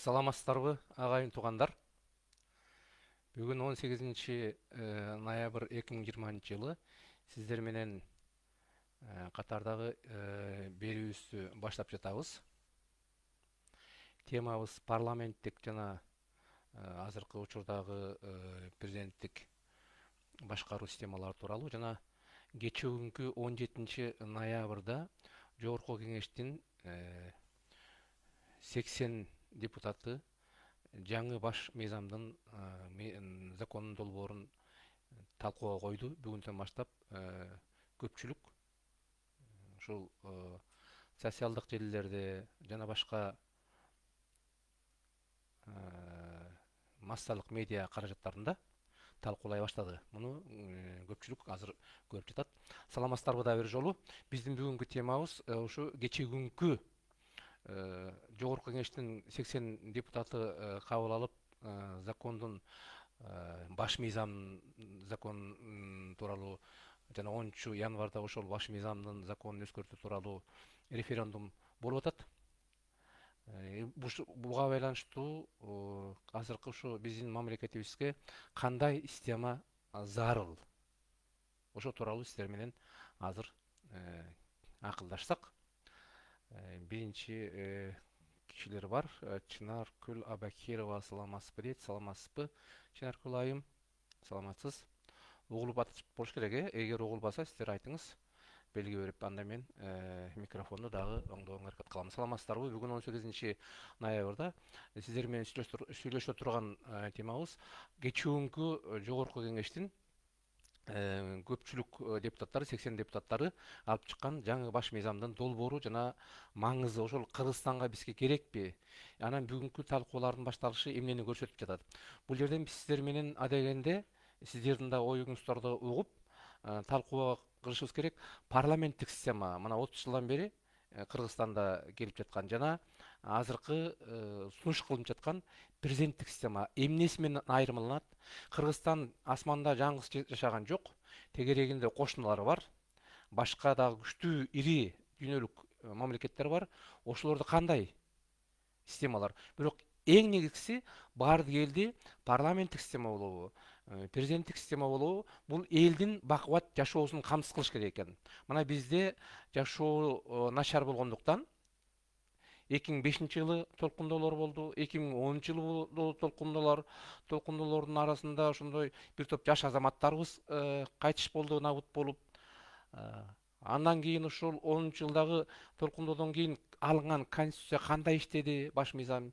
Саламатсыздарбы, агайын туугандар. Бүгүн 18 ноябрь 2020 жылы сиздер менен катардагы берүүбүздү баштап жатабыз. Темабыз парламенттик жана азыркы учурдагы президенттик башкаруу системалары тууралуу жана кечээ 17 ноябрда Жогорку Кеңештин 80 депутаты жаңы баш мыйзамдын законунун долбоорун талкууга койду. Бүгүндөн баштап көпчүлүк ушул социалдык желилерде жана башка массалык медиа каражаттарында талкуулай баштады. Муну көпчүлүк азыр көрүп жатат. Саламатсыздарбы да бир жолу. Биздин бүгүнкү темабыз ушу кечээ күнкү Жогорку Кеңештин 80 депутаты кабыл алып закондун баш мыйзам закон тууралуу жана 10 январда ошол баш мыйзамдын законун өзгөртүү тууралуу референдум болуп атат. Буга байланыштуу азыркы ушу биздин мамлекетибизге кандай система зарыл? Ошо тууралуу сиздер менен азыр акылдашсак. Биринчи кишилер бар. Чынаркүл Абакирова саламатсызбы дейт. Саламатсызбы, Чынаркүл айым? Саламатсыз. Угулуп атып болуш керек, эгер угулбаса сиздер айтыңыз, белги берип, анда мен микрофонду дагы оңдоого аракет кылам. Саламатсыздарбы? Бүгүн 18 ноябрда сиздер менен сүйлөшө турган темабыз кечээ күнкү Жогорку Кеңештин көпчүлүк депутаттары, 80 депутаттары алып чыккан жаңы баш мыйзамдын долбоору жана маңызы ошол Кыргызстанга бизге керекпи? Анан бүгүнкү талкуулардын башталышы эмнени көрсөтүп жатат? Бул жерден биз сиздер менен адегенде сиздердин да оюңуздарды угуп талкууга кырышыбыз керек. Парламенттик система мына 30 жылдан бери Кыргызстанда келип жаткан жана азыркы сунуш кылынып жаткан президенттик система эмнеси менен айырмаланат? Кыргызстан асманда жаңгыз жашаган жок. Тегерегинде кошуналары бар. Башка дагы күчтүү ири дүйнөлүк мамлекеттер бар. Ошолордо кандай системалар? Бирок эң негизгиси баардык элди парламенттик система болобу, президенттик система болобу, бул элдин бакубат жашоосун камсыз кылыш керек экен. Мына бизде жашоо начар болгондуктан 2005 жылы толкундоолор болду, 2010 жылы болду толкундоолордун арасында ошондой бир топ жаш азаматтарыбыз кайтыш болду, набыт болуп. Андан кийин ушул 10 жылдагы толкундоодон кийин алынган конституция кандай иштеди, баш мыйзам?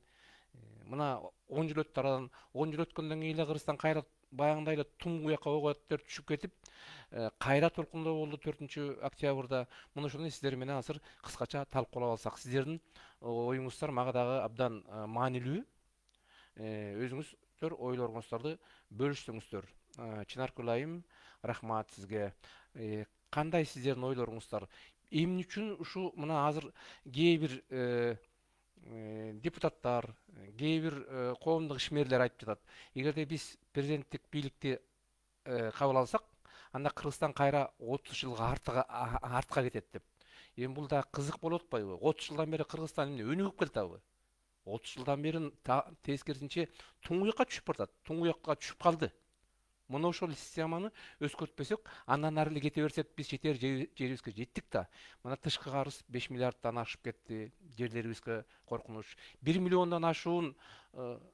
Мына 10 жыл өттү арадан, 10 жыл өткөндөн кийин эле Кыргызстан кайра баягындай эле тум уякка ойготтор түшүп кетип, кайра толкундоо болду 4 октябрда. Муну ошону сиздер менен азыр кыскача талкуулап алсак, сиздердин оюңуздар мага дагы абдан маанилүү. Өзүңүздөр ойлоруңуздарды бөлүшсөңүздөр. Чынаркүл айым, рахмат сизге. Кандай сиздердин ойлоруңуздар? Эмне үчүн ушу мына азыр кээ бир депутаттар, кээ бир коомдук ишмерлер айтып жатат. Эгерде биз президенттик бийликти кабыл алсак, анда Кыргызстан кайра 30 жылга артка кетет деп. Эми бул да кызык болуп атпайбы? 30 жылдан бери Кыргызстан эмне өнүгүп келатабы? 30 жылдан бери тескерисинче туң уякка түшүп баратат. Туң уякка түшүп калды. Муну ошол системаны өзгөртпөсөк, андан ары эле кете берсек, биз жетер жерибизге жеттик да. Мына тышкы карыз 5 миллиарддан ашып кетти. Жерлерибизге коркунуч. 1 миллиондон ашуун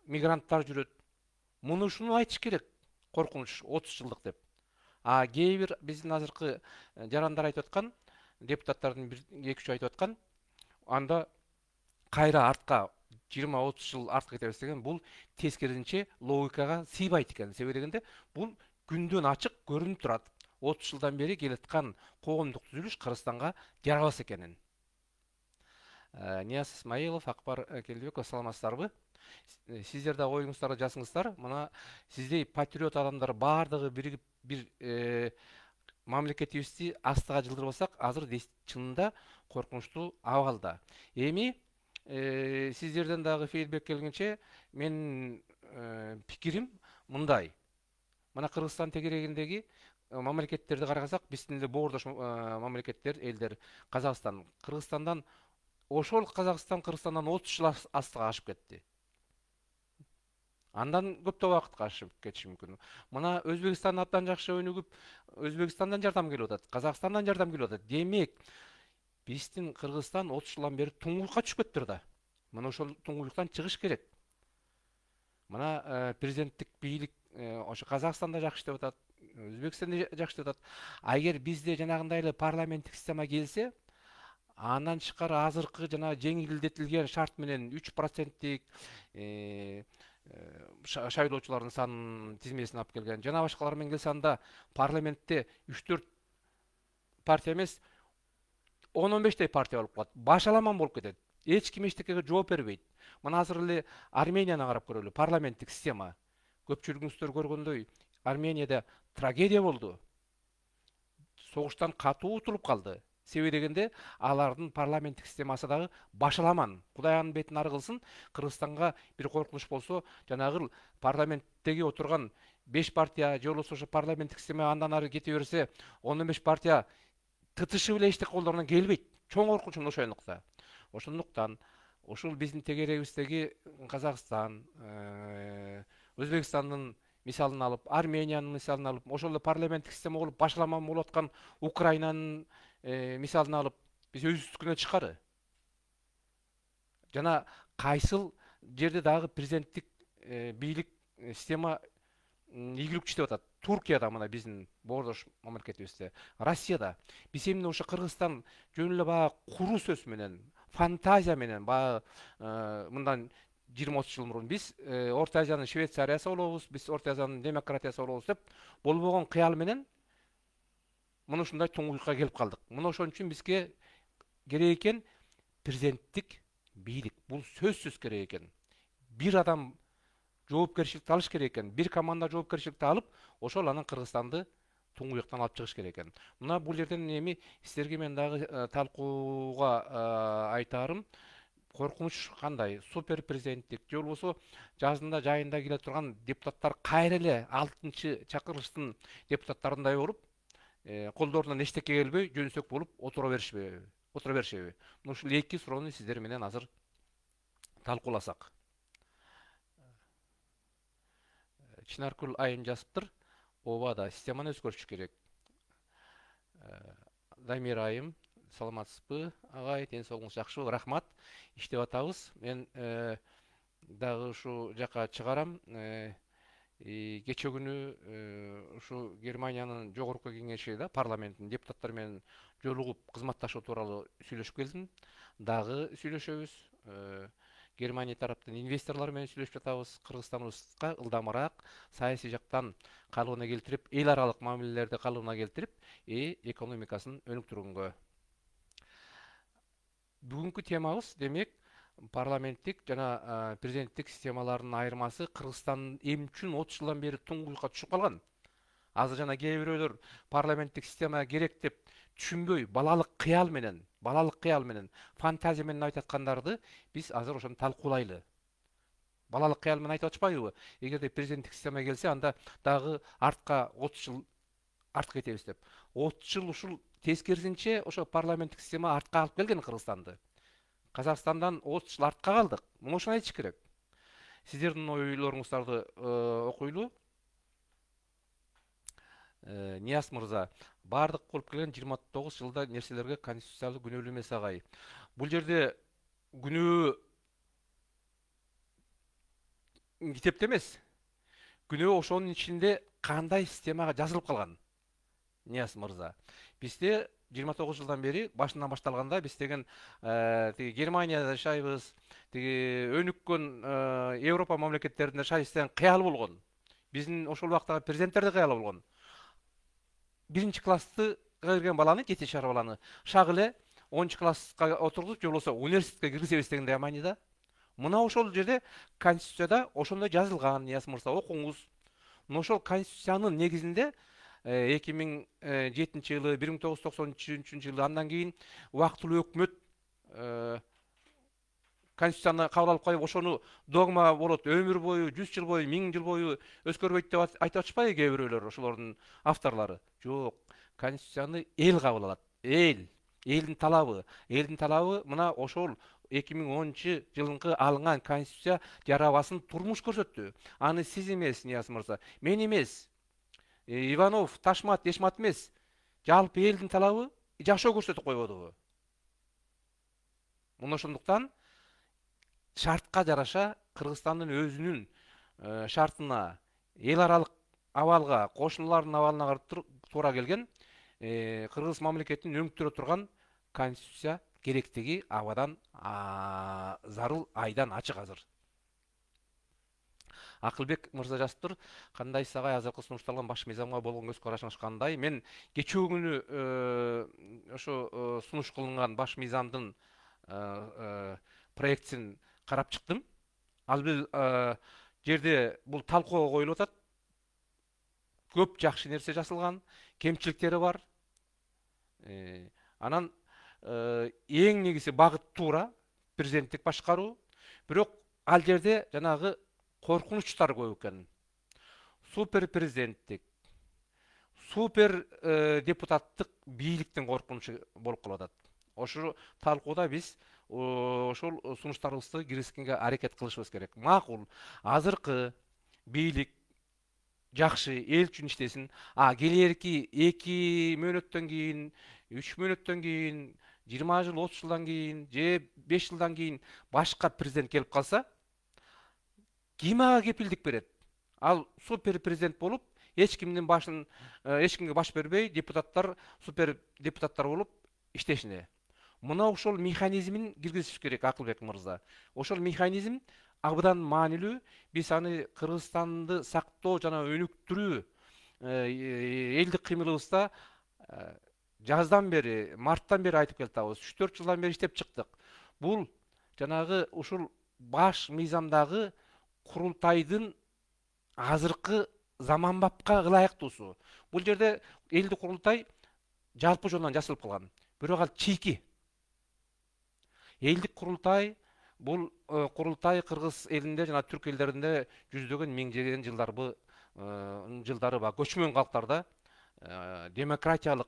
мигранттар жүрөт. Муну ушуну айтыш керек. Коркунуч 30 жылдык деп. Кээ бир биздин азыркы жарандар айтып аткан, депутаттардын 2-3 айтып аткан, анда кайра артка 20-30 жыл артка кетебиз деген, бул тескерисинче логикага сыйбайт экен. Себеби дегенде, бул күндөн ачык көрүнүп турат. 30 жылдан бери келаткан коомдук түзүлүш Кыргызстанга жарабас экенин. Нияз Исмаилов, Акбар Келдибеков, саламатсыздарбы? Сиздер да оюңуздарды жазыңыздар. Мына сиздей патриот адамдар баардыгы биригип бир мамлекетибизди астыга жылдырбасак, азыр чынында коркунучтуу абалда. Эми сиздерден дагы фидбек келгенче, мен пикирим мындай. Мына Кыргызстан тегерегиндеги мамлекеттерди карасак, биздин эле боордош мамлекеттер, элдер, Казакстан, Кыргызстандан ошол Казакстан Кыргызстандан 30 жыл астыга ашып кетти. Андан көптөө убакыт качып кетиши мүмкүн. Мына Өзбекстан абдан жакшы өнүгүп, Өзбекстандан жардам келип атат, Казакстандан жардам келип атат. Демек, биздин Кыргызстан 30 жылдан бери туңгуйукка түшүп кетиптир да. Мына ошол туңгуюктан чыгыш керек. Мына президенттик бийлик ошо Казакстанда жакшы деп атат, Өзбекстанда жакшы деп атат. Эгер бизде жанагындай эле парламенттик система келсе, андан тышкары азыркы жана жеңилдетилген шарт менен 3%тик шайлоочулардын санын тизмесине алып келген жана башкалар менен келсе, анда парламентте 3-4 партия эмес 10-15 партия болуп калат. Башаламан болуп кетет. Эч ким эчтекеге жооп бербейт. Мына азыр эле Арменияны карап көрөлү. Парламенттик система. Көпчүлүгүңүздөр көргөндөй, Арменияда трагедия болду. Согуштан катуу утулуп калды. Себеби дегенде, алардын парламенттик системасы дагы башаламан. Кудай анын бетин ары кылсын, Кыргызстанга бир коркунуч болсо, жанагы парламенттеги отурган 5 партия же болбосо ошо парламенттик система андан ары кете берсе, 15 партия тытышы эле эчтеке колдорунан келбейт. Чоң коркунучум ошондукта. Ошондуктан ушул биздин тегерегибиздеги Казакстан, Өзбекстандын мисалын алып, Армениянын мисалын алып, ошол эле парламенттик система болуп башаламан болуп аткан Украинанын мисалын алып, биз өзүбүздүкүнөн тышкары. Жана кайсыл жерде дагы президенттик бийлик система ийгиликтүү иштеп атат. Туркияда мына биздин боордош мамлекетибизде, Россияда. Биз эмне ошо Кыргызстан жөн эле баягы куру сөз менен, фантазия менен баягы мындан 20-30 жыл мурун биз Орто Азиянын Швейцариясы болобуз, биз Орто Азиянын демократиясы болобуз деп болбогон кыял менен мына ушундай туңгуюкка келип калдык. Мына ошон үчүн бизге керек экен президенттик бийлик. Бул сөзсүз керек экен. Бир адам жоопкерчиликти алыш керек экен. Бир команда жоопкерчиликти алып, ошол анан Кыргызстанды туңгуюктан алып чыгыш керек экен. Мына бул жерден эми сиздерге мен дагы талкууга айтарым. Коркунуч кандай? Супер президенттик же болбосо жазында жайында келе турган депутаттар кайра эле 6-чакырылыштын депутаттарындай болуп, колдорунан эчтеке келбей, жөнсөк болуп отура беришеби? Ушул эки суроону сиздер менен азыр талкууласак. Чынаркүл айым жазыптыр. Обада системаны өзгөртүш керек. Дамир айым, саламатсызбы? Агай, ден соолугуңуз жакшыбы? Рахмат. Иштеп атабыз. Мен дагы ушу жака чыгарам. Кече күнү ушу Германиянын жогорку кеңеши да, парламенттин депутаттары менен жолугуп кызматташуу тууралуу сүйлөшүп келдим. Дагы сүйлөшөбүз. Германия тараптан инвесторлор менен сүйлөшүп жатабыз. Кыргызстаныбызга ылдамыраак саясий жактан калыбына келтирип, эл аралык мамилелерди калыбына келтирип, экономикасын өнүктүргөнгө. Бүгүнкү темабыз демек парламенттик жана президенттик системаларынын айырмасы. Кыргызстан эмне үчүн 30 жылдан бери туңгуюкка түшүп калган? Азыр жана кээ бирөөлөр парламенттик система керек деп түшүнбөй, балалык кыял менен, фантазия менен айтып аткандарды биз азыр ошону талкуулайлы. Балалык кыял менен айтып атышпайбы? Эгерде президенттик система келсе, анда дагы артка 30 жыл артка кетебиз деп. 30 жыл ушул тескерисинче ошо парламенттик система артка алып келген Кыргызстанды. Казакстандан 30 жыл артка калдык. Муну ошону айтыш керек. Сиздердин ойлоруңуздарды окуйлу. Нияз мырза, бардык болуп келген 29 жылда нерселерге конституциялык күнөөлүү эмес агай. Бул жерде күнөө китепте эмес. Күнөө ошонун ичинде кандай системага жазылып калган? Нияз мырза. Бизде 29 жылдан бери башынан башталганда биз деген тиги Германияда жашайбыз, тиги өнүккөн Европа мамлекеттеринде жашайбыз деген кыял болгон. Биздин ошол убактагы президенттер да кыял болгон. Биринчи классты кирген баланы, 7 жашар баланы, шак эле 10 класска отургузуп, же болбосо университетке киргизебиз дегендей маанидә. Мына ошол жерде конституцияда ошондой жазылган, Нияз мырза, окуңуз. Мына ошол конституциянын негизинде 2007 жылы, 1993 жылы, андан кийин убактылуу өкмөт конституцияны кабыл алып коюп, ошону догма болот, өмүр бою, 100 жыл бою, 1000 жыл бою өзгөрбөйт деп айтып атышпайбы кээ бирөөлөр, ошолордун авторлору? Жок, конституцияны эл кабыл алат. Элдин талабы мына ошол 2010-жылғы алынган конституция жарабасын турмуш көрсөттү. Аны сиз эмес, Нияз мырза, мен эмес, Иванов, Ташмат, Эшмат эмес, жалпы элдин талабы жашоо көрсөтүп койбодубу? Мына ошондуктан шартка жараша Кыргызстандын өзүнүн шартына, эл аралык абалга, кошуналардын абалына туура келген Кыргыз мамлекетин өңүктүрө турган конституция керектиги абадан зарыл, айдан ачык азыр. Акылбек мырза жазыптыр, кандай сагай азыркы сунушталган баш мыйзамга болгон көз карашыңыз кандай? Мен кечээ күнү ошо сунуш кылынган баш мыйзамдын проектисин карап чыктым. Ал бул жерде бул талкууга коюлуп атат. Көп жакшы нерсе жасалган, кемчиликтери бар. Анан эң негизи багыт туура, президенттик башкаруу. Бирок ал жерде жанагы коркунучтар көп экен. Супер президенттик, супер депутаттык бийликтин коркунучу болуп калып атат. Ошо талкууда биз ошол сунуштарыбызды киргизгенге аракет кылышыбыз керек. Макул, азыркы бийлик жакшы, эл үчүн иштесин. Келерки 2 мөөнөттөн кийин, 3 мөөнөттөн кийин, 20 жыл, 30 жылдан кийин, же 5 жылдан кийин башка президент келип калса, ким ага кепилдик берет? Ал супер президент болуп, эч кимдин башын, эч кимге баш бербей, депутаттар супер депутаттар болуп иштешине. Мына ошол механизмин киргизиш керек, Акылбек мырза. Ошол механизм абдан маанилүү. Биз аны Кыргызстанды сактоо жана өнүктүрүү элдик кыймылыбызда жаздан бери, марттан бери айтып келатабыз. 3-4 жылдан бери иштеп чыктык. Бул жанагы ушул баш мыйзамдагы курултайдын азыркы заманбапка ылайыктуусу. Бул жерде элдик курултай жалпы жолдон жасалып калган. Бирок ал чийки. Элдик курултай бул курултай Кыргыз элинде жана түрк элдеринде жүздөгөн миңдеген жылдары бар көчмөн калктарда демократиялык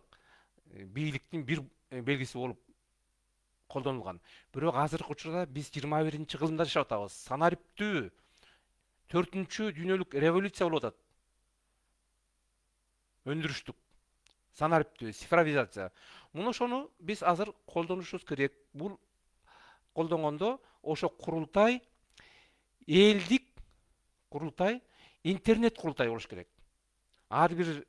бийликтин бир белгиси болуп колдонулган. Бирок азыркы учурда биз 21-кылымда жашап атабыз. Санариптүү 4-чү дүйнөлүк революция болуп атат. Өндүрүштүк, санариптүү, цифровизация. Муну ошону биз азыр колдонушубуз керек. Бул колдонгондо ошо курултай элдик курултай, интернет курултай болуш керек. Ар бир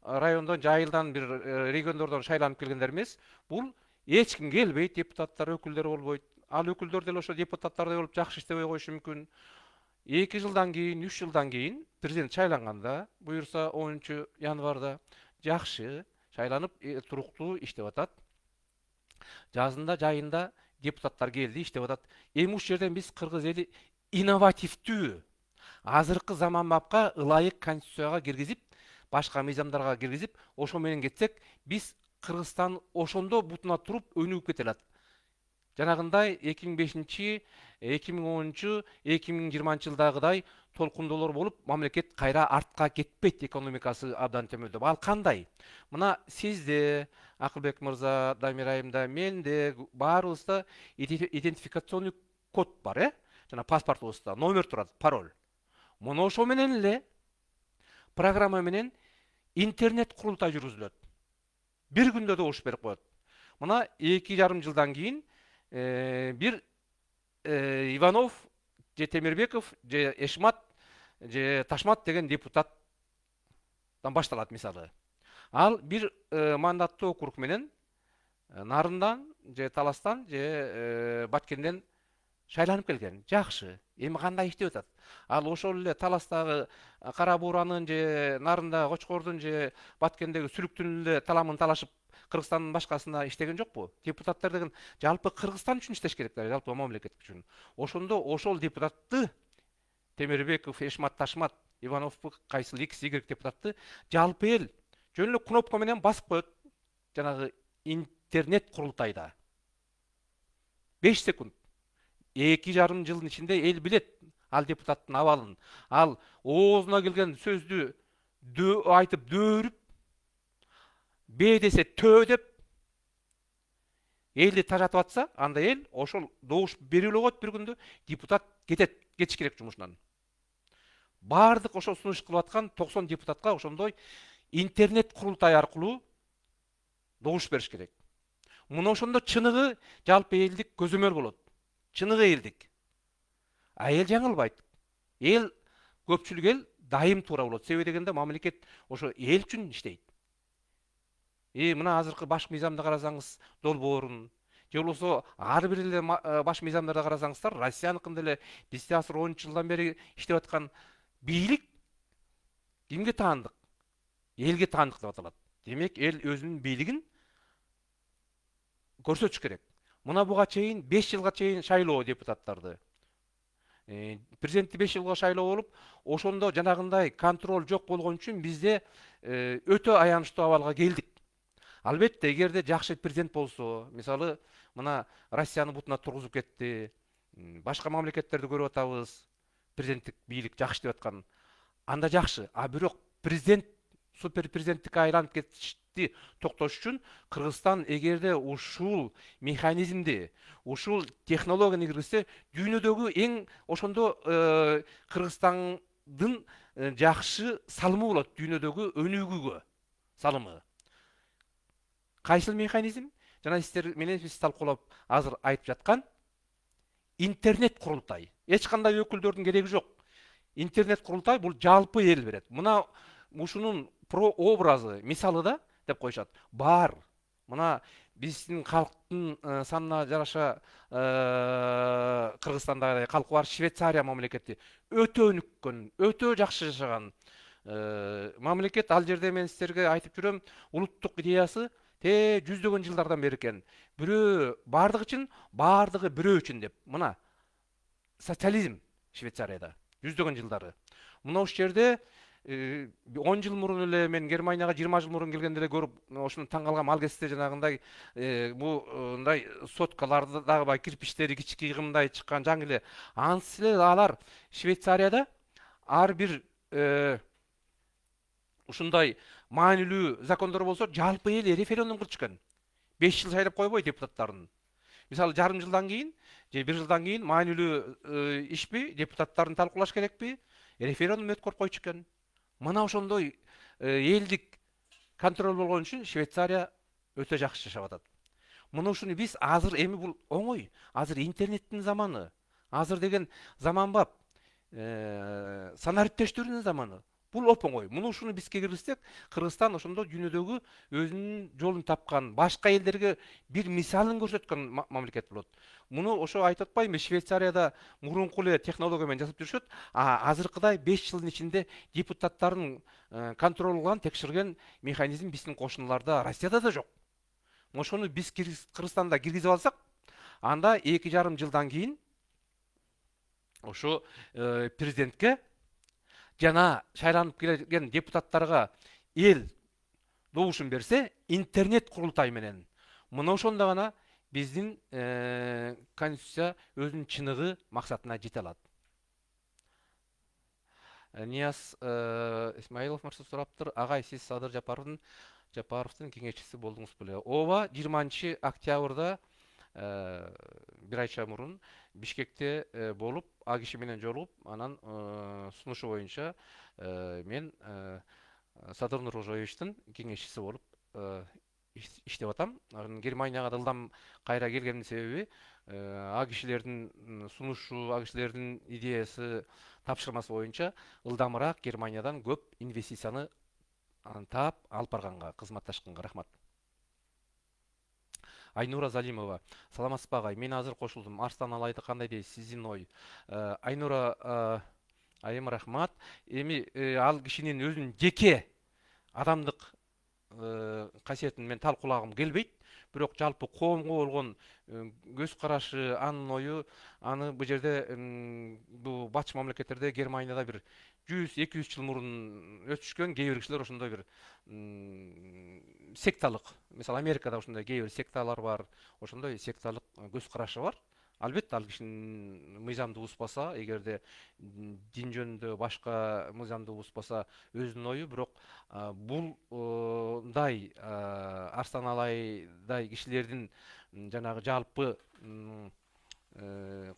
райондон, жайылдан, бир региондордон шайланып келгендер эмес. Бул эч ким келбейт, депутаттар, өкүлдөр болбойт. Ал өкүлдөр деле ошо депутаттардай болуп жакшы иштебей коюшу мүмкүн. 2 жылдан кийин, 3 жылдан кийин президент шайланганда, буюрса 10-январда жакшы шайланып туруктуу иштеп атат. Жазында, жайында депутаттар келди, иштеп атат. Эми ушул жерден биз кыргыз эли инновативдүү, азыркы заманбапка ылайык конституцияга киргизип, башка мыйзамдарга киргизип, ошо менен кетсек, биз Кыргызстан ошондо бутуна туруп өнүгүп кете алат. Жанагындай 2005, 2010, 2020 жылдагыдай толкундоолор болуп, мамлекет кайра артка кетпейт, экономикасы абдан төмөндөп. Ал кандай? Мына сизде, Акылбек мырза, Дамир айымда, менде, баарыбызда идентификационный код бар, жана паспортубузда номер турат, пароль. Муну ошо менен эле программа менен интернет курултай жүргүзүлөт. Бир күндө добуш берип коет. Мына 2,5 жылдан кийин бир Иванов, же Темирбеков, же Эшмат, же Ташмат деген депутаттан башталат мисалы. Ал бир мандаттуу округ менен Нарындан, же Таластан, же Баткенден шайланып келген. Жакшы. Эми кандай иштеп атат? Ал ошол эле Таластагы Кара Бууранын, же Нарындагы Кочкордун, же Баткендеги Сүлүктүн эле таламын талашып Кыргызстандын башкасына иштеген жокпу? Депутаттар деген жалпы Кыргызстан үчүн иштеш керектер, жалпы мамлекет үчүн. Ошондо ошол депутатты Темирбеков, Эшмат, Ташмат, Иванов кайсыл X, Y депутатты жалпы эл жөн эле кнопка менен басып коет. Жанагы интернет курултайда 5 секунд. 2,5 жылдын ичинде эл билет ал депутаттын абалын. Ал оозуна келген сөздү айтып дөөрүп, Б десе төө деп, Элди тажатып атса, анда эл ошол добуш бере эле коет бир күндө, депутат кетет, кетиш керек жумушунан. Бардык ошол сунуш кылып аткан 90 депутатка ошондой интернет курултай аркылуу добуш бериш керек. Муну ошондо чыныгы жалпы элдик көзөмөл болот. Чыныгы элдик. А эл жаңылбайт. Эл көпчүлүк эл дайым туура болот. Себеби дегенде мамлекет ошо эл үчүн иштейт. Мына азыркы баш мыйзамды карасаңыз, долбоорун, же болбосо ар бир эле баш мыйзамдарды карасаңыздар, Россияныкын деле бизде азыр 10 жылдан бери иштеп аткан бийлик кимге таандык? Элге таандык деп аталат. Демек, эл өзүнүн бийлигин көрсөтүш керек. Мына буга чейин 5 жылга чейин шайлоо депутаттарды. Президентти 5 жылга шайлоо болуп, ошондо жанагындай контроль жок болгон үчүн бизде өтө аянычтуу абалга келдик. Албетте, эгерде жакшы президент болсо, мисалы, мына Россияны бутуна тургузуп кетти, башка мамлекеттерди көрүп атабыз, президенттик бийлик жакшы деп аткан. Анда жакшы, а бирок президент супер президенттикке айланып кетишти токтош үчүн Кыргызстан эгерде ушул механизмди, ушул технологияны киргизсе, дүйнөдөгү эң ошондо Кыргызстандын жакшы салымы болот, дүйнөдөгү өнүгүүгө салымы. Кайсыл механизм? Жана сиздер менен биз талкуулап азыр айтып жаткан интернет курултай. Эч кандай өкүлдөрдүн кереги жок. Интернет курултай бул жалпы эл берет. Мына ушунун прообразы, мисалы да деп коюшат. Бар. Мына биздин калктын санына жараша Кыргызстанда калкы бар, Швейцария мамлекети өтө өнүккөн, өтө жакшы жашаган мамлекет. Ал жерде мен сиздерге айтып жүрөм, улуттук идеясы жүздөгөн жылдардан бери экен. Бирөө бардыгы үчүн, бардыгы бирөө үчүн деп. Мына социализм Швейцарияда жүздөгөн жылдары. Мына ушул жерде 10 жыл мурун эле мен Германияга 20 жыл мурун келгенде эле көрүп, ошону таң калгам. Ал кезде жанагындай мындай соткаларды дагы бай кирпичтери кички йыгымдай чыккан жаңы эле. Ансыз эле алар Швейцарияда ар бир ушундай маанилүү закондор болсо, жалпы эл референдум кылып чыккан. 5 жыл шайлап койбой депутаттарын. Мисалы, жарым жылдан кийин же 1 жылдан кийин маанилүү ишпи, депутаттарын талкуулаш керекпи? Референдум өткөрүп койчу экен. Мына ошондой элдик контроль болгон үчүн Швейцария өтө жакшы жашап атат. Мына ушуну биз азыр эми бул оңой. Азыр интернеттин заманы. Азыр деген заманбап. Санариптештирүүнүн заманы. Бул оп-оңой. Муну ушуну бизге киргизсек, Кыргызстан ошондо дүйнөдөгү өзүнүн жолун тапкан, башка элдерге бир мисалын көрсөткөн мамлекет болот. Муну ошо айтып атпаймынбы, Швейцарияда мурунку эле технология менен жасап жүрүшөт, азыркыдай 5 жылдын ичинде депутаттарын контроль кылган, текшерген механизм биздин кошуналарда, Россияда да жок. Ошону биз Кыргызстанда киргизип алсак, анда 2,5 жылдан кийин ошо президентке жана шайланып келген депутаттарга эл добушун берсе, интернет курултай менен. Мына ошондо гана биздин конституция өзүнүн чыныгы максатына жете алат. Нияз Исмаилов мырза сураптыр. Агай, сиз Садыр Жапаровдун кеңешчиси болдуңуз беле? Ооба, 20 октябрда бир айча мурун Бишкекте болуп, а киши менен жолугуп, анан сунушу боюнча мен Садыр Нуркожоевичтин кеңешчиси болуп иштеп атам. Германияга ылдам кайра келгемдин себеби а кишилердин сунушу, а кишилердин идеясы, тапшырмасы боюнча ылдамыраак Германиядан көп инвестицияны таап алып барганга, кызматташканга рахмат. Айнура Залимова. Саламатсызбы агай? Мен азыр кошулдум. Арстан Алайды кандай дейсиз? Сиздин ой. Айнура айым рахмат. Эми ал кишинин өзүнүн жеке адамдык касиетин мен талкуулагым келбейт. Бирок жалпы коомго болгон көз карашы, анын ою, аны бул жерде бул батыш мамлекеттерде, Германияда бир 100-200 жыл мурун өтүшкөн кээ бир кишилер ошондой бир секталык, мисалы Америкада ошондой кээ бир секталар бар, ошондой секталык көз карашы бар. Албетте ал кишинин мыйзамды бузбаса, эгерде дин жөнүндө башка мыйзамды бузбаса өзүнүн ою, бирок бул мындай Арслан Алайдай кишилердин жанагы жалпы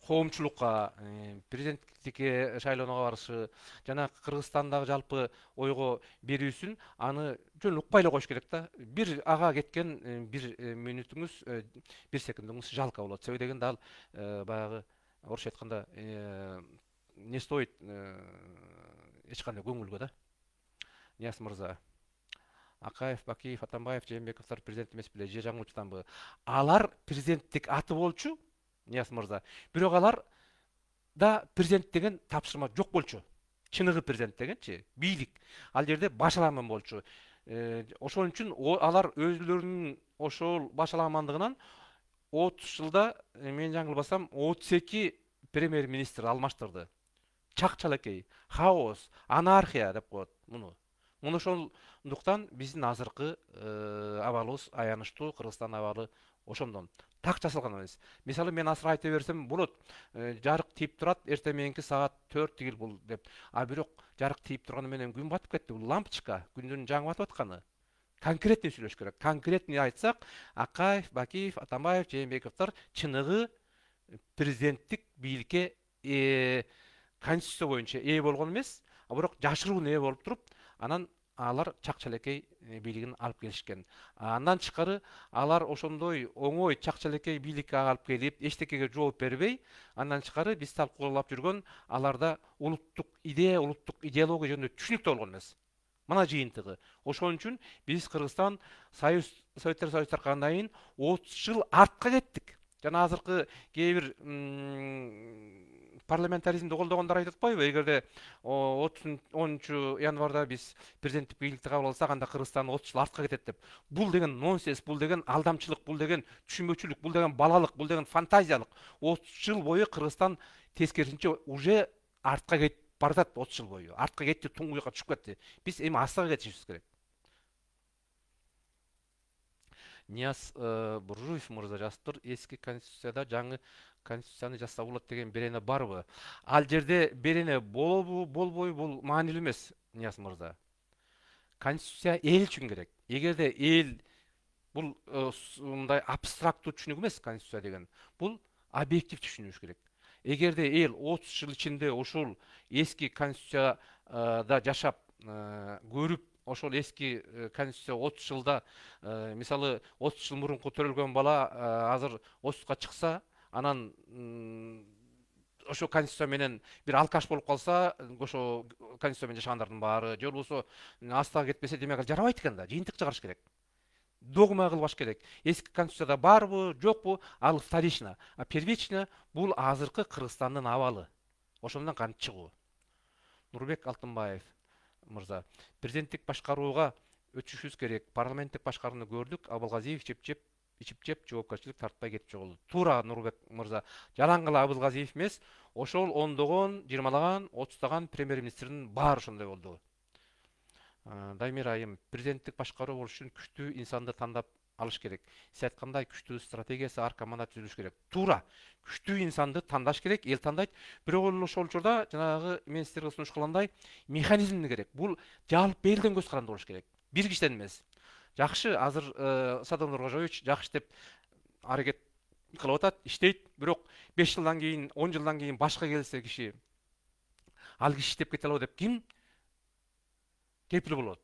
коомчулукка, президенттикке шайлоонуга барышы жана Кыргызстандагы жалпы ойго берүүсүн аны жөн укпай эле коюш керек да. Бир ага кеткен бир мүнөтүңүз, бир секундуңуз жалко болот. Себеби дегенде ал баягы орусча айтканда не стоит эч кандай көңүлгө да. Нияз мырза, Акаев, Бакиев, Атамбаев, Жээнбековдор президент эмес беле, же жаңылып алар президенттик аты болчу, Нияз мырза. Бирок алар да президент деген тапшырма жок болчу. Чыныгы президент дегенчи, бийлик. Ал жерде башаламан болчу. Ошон үчүн алар өзүлөрүнүн ошол башаламандыгынан 30 жылда, мен жаңылбасам, 32 премьер-министр алмаштырды. Чак-чалакей, хаос, анархия деп коет муну. Муну ошондуктан биздин азыркы абалыбыз аянычтуу, Кыргызстан абалы ошондон. Так жасалган эмес. Мисалы мен асыр айта берсем болот. Жарык тийип турат, эртең мененки саат 4 тигил бул деп. А бирок жарык тийип турганы менен күн батып кетти. Бул лампочка, күндүн жаңы батып атканы. Конкретный сүйлөш керек. Конкретный айтсак, Акаев, Бакиев, Атамбаев, Жээнбековдор чыныгы президенттик бийликке конституция боюнча ээ болгон эмес, бирок жашыруун ээ болуп туруп, анан алар чак-чалакей бийлигин алып келишкен. Андан тышкары алар ошондой оңой чак-чалакей бийликке алып келип, эчтекеге жооп бербей, андан тышкары биз талкуулап жүргөн аларда улуттук идея, улуттук идеология жөнүндө түшүнүктүү болгон эмес. Мына жыйынтыгы. Ошон үчүн биз Кыргызстан Советтер Союзу таркагандан кийин 30 жыл артка кеттик. Жана азыркы кээ бир парламентаризмди колдогондор айтып атпайбы, эгерде 10 январда биз президенттик бийликти кабыл алсак, анда Кыргызстан 30 жыл артка кетет деп. Бул деген нонсенс, бул деген алдамчылык, бул деген түшүнбөчүлүк, бул деген балалык, бул деген фантазиялык. 30 жыл бою Кыргызстан тескерисинче уже артка кетип баратат. 30 жыл бою артка кетти, туңгуйга түшүп кетти. Биз эми астыга кетишибиз керек. Нияз Буржуев мырза жазыптыр, эски конституцияда жаңы конституцияны жасап болот деген берене барбы? Ал жерде берене болобу, болбойбу, бул маанилүү эмес, Нияз мырза. Конституция эл үчүн керек. Эгерде эл, бул мындай абстрактуу түшүнүк эмес конституция деген. Бул объектив түшүнүш керек. Эгерде эл 30 жыл ичинде ошол эски конституцияда жашап, көрүп, ошол эски конституция 30 жылда, мисалы 30 жыл мурунку төрөлгөн бала азыр отузга чыкса, анан ошо конституция менен бир алкаш болуп калса, ошо конституция менен жашагандардын баары, же болбосо астага кетпесе, демек жарабайт экен да, жыйынтык чыгарыш керек. Догма кылбаш керек. Эски конституцияда барбы, жокпу, ал вторично. А первично бул азыркы Кыргызстандын абалы. Ошондон кантип чыгуу. Нурбек Алтынбаев мырза, президенттик башкарууга өтүшүбүз керек. Парламенттик башкарууну көрдүк, Абылгазиев ичип-чеп жоопкерчилик тартпай кетип жоголду. Туура, Нурбек мырза. Жалаң гана Абылгазиев эмес, ошол ондогон, 20лаган, 30таган премьер-министрдин баары ошондой болду. Даймир айым, президенттик башкаруу болуш үчүн күчтүү инсанды тандап алыш керек. Сиз айткандай күчтүү стратегиясы, ар команда түзүлүш керек. Туура, күчтүү инсанды тандаш керек, эл тандайт. Бирок ошол учурда жанагы мен сиздерге сунуш кылгандай механизм керек. Бул жалпы элден көз каранды болуш керек. Бир кишиден эмес. Жакшы, азыр Садыр Нуркожоевич жакшы деп аракет кылып атат, иштейт. Бирок 5 жылдан кийин, 10 жылдан кийин башка келсе киши, ал киши иштеп кете алабы деп ким кепил болот?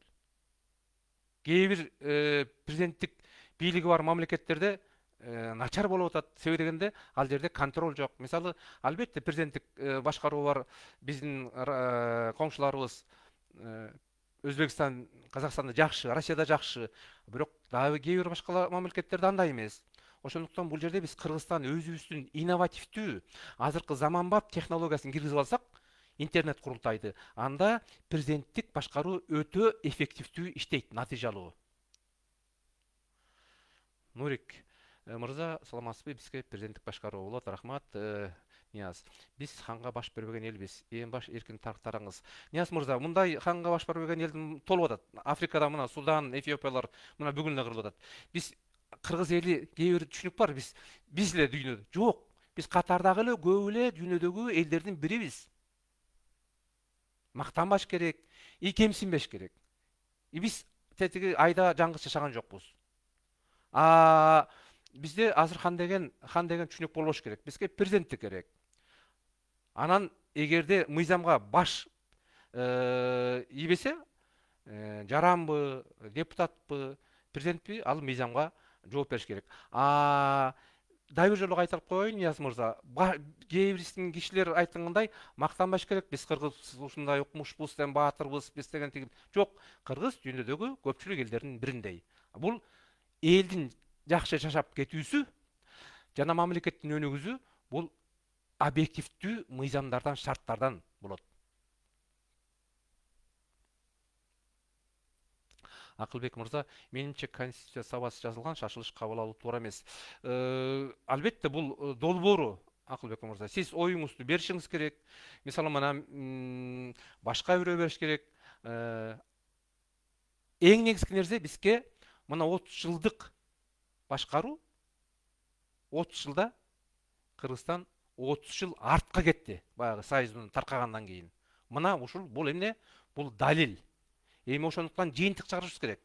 Кээ бир президенттик бийлиги бар мамлекеттерде начар болуп атат. Себеби дегенде ал жерде контроль жок. Мисалы, албетте президенттик башкаруу бар биздин коңшуларыбыз Өзбекстан, Казакстанда жакшы, Россияда жакшы. Бирок дагы кээ бир башка мамлекеттерде андай эмес. Ошондуктан бул жерде биз Кыргызстан өзүбүздүн инновативдүү, азыркы заманбап технологиясын киргизип алсак, интернет курултайды, анда президенттик башкаруу өтө эффективдүү иштейт, натыйжалуу. Нурик мырза, саламатсызбы? Бизге президенттик башкаруу болот. Рахмат. Нияз, биз ханга баш бербеген элбиз. Эң баш эркин тарктарыңыз. Нияз мырза, мындай ханга баш бербеген элдин толуп атат. Африкада мына Судан, Эфиопиялар мына бүгүн эле кырылып атат. Биз кыргыз эли кээ бир түшүнүк бар, биз эле дүйнөдө жок. Биз катардагы эле көп эле дүйнөдөгү элдердин бирибиз. Мактанбаш керек, ийкемсинбеш керек. Биз тетиги айда жаңгыз жашаган жокпуз. Бизде азыр хан деген түшүнүк болбош керек. Бизге президенттик керек. Анан эгерде мыйзамга баш ийбесе, жаранбы, депутатпы, президентпи, ал мыйзамга жооп бериш керек. Дагы бир жолу кайтарып коеюн, Нияз мырза. Кээ бир кишилер айткандай, мактанбаш керек. Биз кыргыз ушундай укмушпуз, баатырбыз, биз деген тиги. Жок, кыргыз дүйнөдөгү көпчүлүк элдердин бириндей. Бул элдин жакшы жашап кетүүсү жана мамлекеттин өнүгүүсү бул объективдүү мыйзамдардан, шарттардан болот. Акылбек мырза, менимче конституция сабасы жазылган, шашылыш кабыл алуу туура эмес. Албетте бул долбоору, Акылбек мырза. Сиз оюңузду беришиңиз керек. Мисалы менен башка бирөө бериш керек. Эң негизги нерсе бизге мына 30 жылдык башкаруу, 30 жылда Кыргызстан 30 жыл артка кетти. Баягы Союздун таркагандан кийин. Мына ушул бул эмне? Бул далил. Эми ошондуктан жыйынтык чыгарыш керек.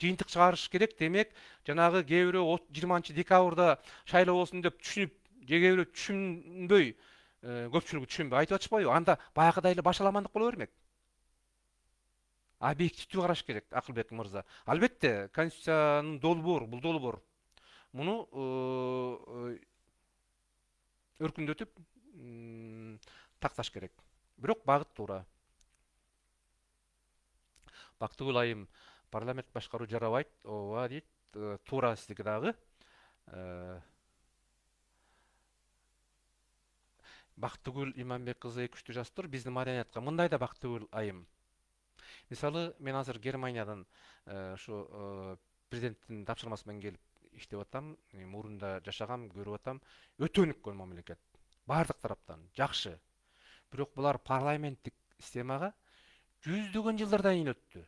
Жыйынтык чыгарыш керек демек, жанагы кээ бирөө 20 декабрда шайлоо болсун деп түшүнүп, же кээ бирөө түшүнбөй, көпчүлүгү түшүнбөй айтып атышпайбы? Анда баягыдай эле башаламандык боло бермек. Объективдүү караш керек, Акылбек мырза. Албетте, конституциянын долбоор, бул долбоор. Муну өркүндөтүп такташ керек. Бирок багыт туура. Бактыгүл айым, парламент башкаруу жарабайт, ооба дейт, туура сиздики дагы. Бактыгүл Иманбек кызы 2-3 жаштыр, биздин маданиятка мындай да Бактыгүл айым. Мисалы, мен азыр Германиядан ушу президенттин тапшырмасы менен келип иштеп атам, мурунда жашагам, көрүп атам. Өтө өнүккөн мамлекет. Бардык тараптан жакшы. Бирок булар парламенттик системага жүздөгөн жылдардан кийин өттү.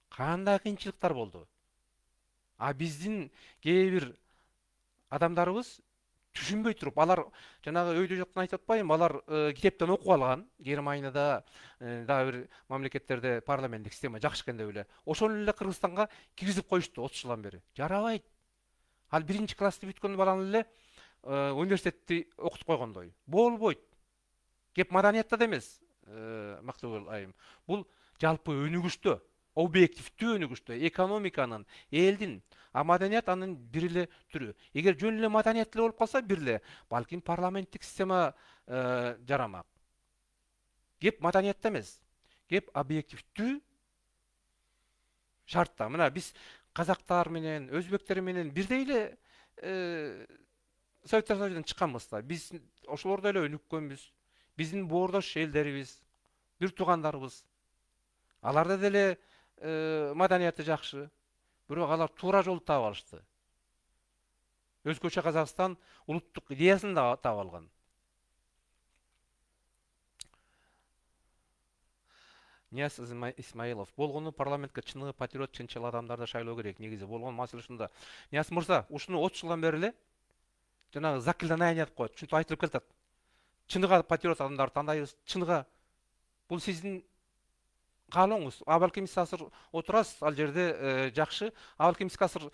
Кандай кыйынчылыктар болду? Биздин кээ бир адамдарыбыз түшүнбөй туруп, алар жанагы өйдө жактан айтып атпайбы, алар китептен окуп алган. Германияда, дагы бир мамлекеттерде парламенттик система жакшы экен деп эле. Ошону эле Кыргызстанга киргизип коюшту 30 жылдан бери. Жарабайт. Ал 1-классты бүткөн баланы эле университетти окутуп койгондой. Болбойт. Кеп маданиятта да эмес, Мактыгүл айым. Бул жалпы өнүгүштө, объективдүү өнүгүштө, экономиканын, элдин, маданият анын бир эле түрү. Эгер жөн эле маданият эле болуп калса бир эле, балким парламенттик система жарамак. Кеп маданиятта эмес, кеп объективдүү шартта. Мына биз казактар менен, өзбектер менен бирдей эле Советтер Союзунан чыкканбыз да. Биз ошолордой эле өнүккөнбүз. Биздин боордош элдерибиз, бир туугандарыбыз. Аларда деле маданияты жакшы. Бирок алар туура жолду таап алышты. Өзгөчө Казакстан улуттук идеясын да таап алган. Нияз Исмаилов, болгону парламентке чыныгы патриот, чынчыл адамдарды шайлоо керек. Негизи болгон маселе ушунда. Нияз мырза, ушуну 30 жылдан бери эле жанагы заклинание деп коет, ушинтип айтылып келатат. Чыныга патриот адамдарды тандайбыз, чыныга. Бул сиздин каалооңуз. Балким сиз азыр отурасыз ал жерде жакшы. Балким сиз азыр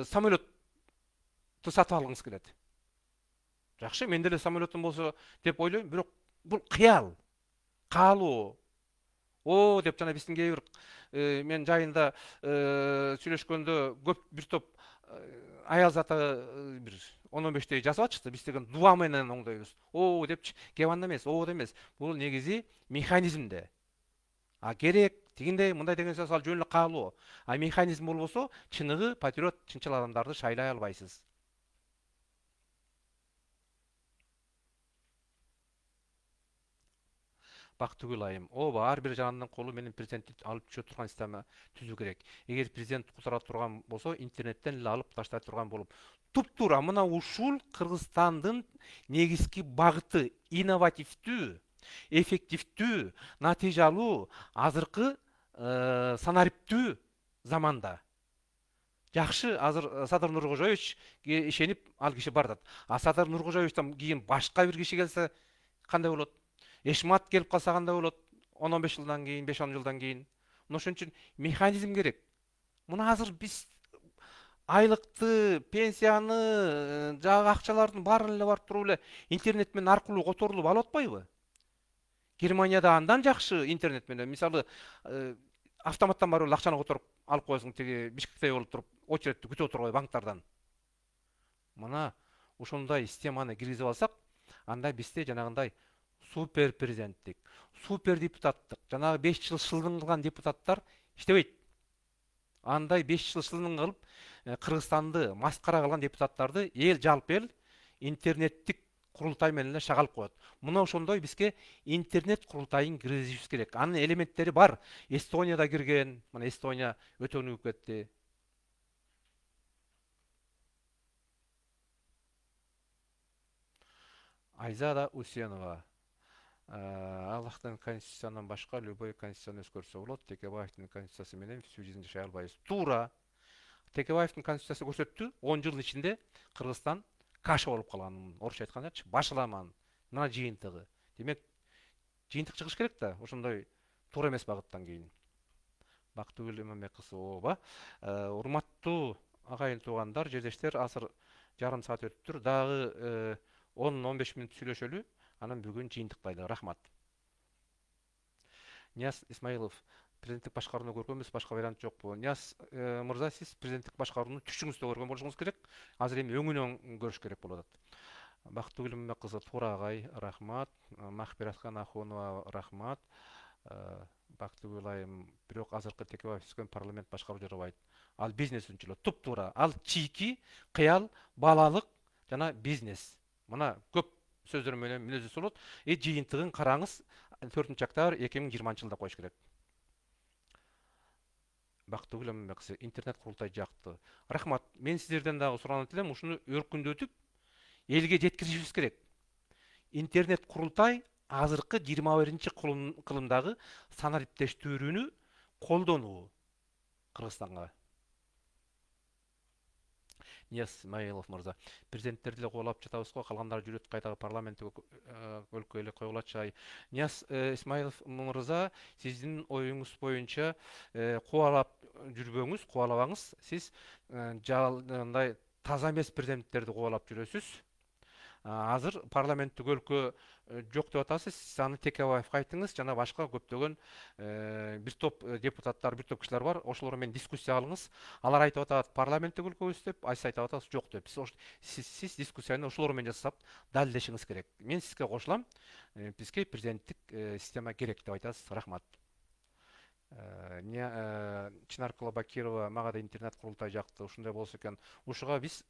самолетту сатып алгыңыз келет. Жакшы, менде эле самолетум болсо деп ойлойм, бирок бул кыял, каалоо. Деп жана биздин кээ бир мен жайында сүйлөшкөндө көп бир топ аял заты бир 10-15 жазып атышты. Биз деген дуа менен оңдойбуз. Депчи, кеп анда эмес, да эмес. Бул негизи механизмде. Керек, тигиндей, мындай деген сөз ал жөн эле каалоо. Механизм болбосо, чыныгы патриот, чынчыл адамдарды шайлай албайсыз. Бактыгүл айым, ар бир жарандын колу менен президентти алып түшө турган система түзүү керек. Эгер президент кутура турган болсо, интернеттен эле алып таштай турган болуп. Туп-туура мына ушул Кыргызстандын негизги багыты, инновативдүү, эффективдүү, натыйжалуу, азыркы санариптүү заманда. Жакшы, азыр Садыр Нуркожоевич ишенип ал киши бардат. А Садыр Нуркожоевичтен кийин башка бир киши келсе кандай болот? Эшмат келип калса кандай болот? 10-15 жылдан кийин, 5-10 жылдан кийин. Мына ошон үчүн механизм керек. Мына азыр биз айлыкты, пенсияны, жагы акчалардын баарын эле барып туруп эле интернет менен аркылуу которулуп алып атпайбы? Германияда андан жакшы интернет менен. Мисалы, автоматтан барып эле акчаны которуп алып коесуң, тиги Бишкекте болуп туруп, очередти күтүп отурбай банктардан. Мына ушундай системаны киргизип алсак, анда бизде жанагындай супер президенттик, супер депутаттык, жанагы 5 жыл шылдың кылган депутаттар иштебейт. Андай 5 жыл шылдың кылып, Кыргызстанды маскара кылган депутаттарды эл жалпы эл интернеттик курултай менен эле шагалып коет. Мына ошондой бизге интернет курултайын киргизишибиз керек. Анын элементтери бар. Эстонияда кирген, мына Эстония өтө өнүгүп кетти. Айзада Усенова. Аллахтын конституциянан башка любой конституцияны өзгөртсө болот. Текебаевдин конституциясы менен всю жизнь жашай албайбыз. Туура. Текебаевдин конституциясы көрсөттү, 10 жыл ичинде Кыргызстан каша болуп калганын, орусча айткандачы, башаламан. Мына жыйынтыгы. Демек, жыйынтык чыгыш керек да, ошондой туура эмес багыттан кийин. Бактыгүл Иманбек кызы ооба. Урматтуу агайын туугандар, жердештер, азыр жарым саат өттүр. Дагы 10-15 мүнөт сүйлөшөлү. Анан бүгүн жыйынтыктайлы. Рахмат. Нияз Исмаилов, президенттик башкарууну көргөнбүз, башка вариант жокпу? Нияз мырза, сиз президенттик башкарууну түшүңүздө көргөн болушуңуз керек. Азыр эми өңүнөн көрүш керек болуп атат. Бактыгүл Иманбек кызы, туура агай, рахмат. Махбиратхан Ахунова, рахмат. Бактыгүл айым, бирок азыркы Текебаев түзгөн парламент башкаруу жарабайт. Ал бизнес үчүн эле туп-туура. Ал чийки, кыял, балалык жана бизнес. Мына көп сөздөр менен мүнөздөсө болот. Жыйынтыгын караңыз. 4-октябрь 2020 жылда коюш керек. Бактыгүл Иманбек кызы, интернет курултай жакты. Рахмат. Мен сиздерден дагы суранат элем, ушуну өркүндөтүп элге жеткиришибиз керек. Интернет курултай азыркы 21-чи кылымдагы санариптештүүрүүнү колдонуу Кыргызстанга. Нияз Исмаилов мырза, президенттерди эле кубалап жатабыз го, калгандары жүрөт кайдагы парламенттик өлкө эле коюлачу. Нияз Исмаилов мырза, сиздин оюңуз боюнча кубалап жүрбөңүз, кубалабаңыз. Сиз мындай таза эмес президенттерди кубалап жүрөсүз. Азыр парламенттик өлкө жок деп атасыз, сиз аны Текебаевга айтыңыз, жана башка көптөгөн бир топ депутаттар, бир топ кишилер бар, ошолор менен дискуссия кылыңыз. Алар айтып атат парламенттик өлкөбүз деп, айсыз айтып атасыз жок деп. Сиз дискуссияны ошолор менен жасап далилдешиңиз керек. Мен сизге кошулам. Бизге президенттик система керек деп айтасыз. Рахмат. Чынар Колобакирова, мага да интернет курултай жакты, ушундай болсо экен. Ушуга биз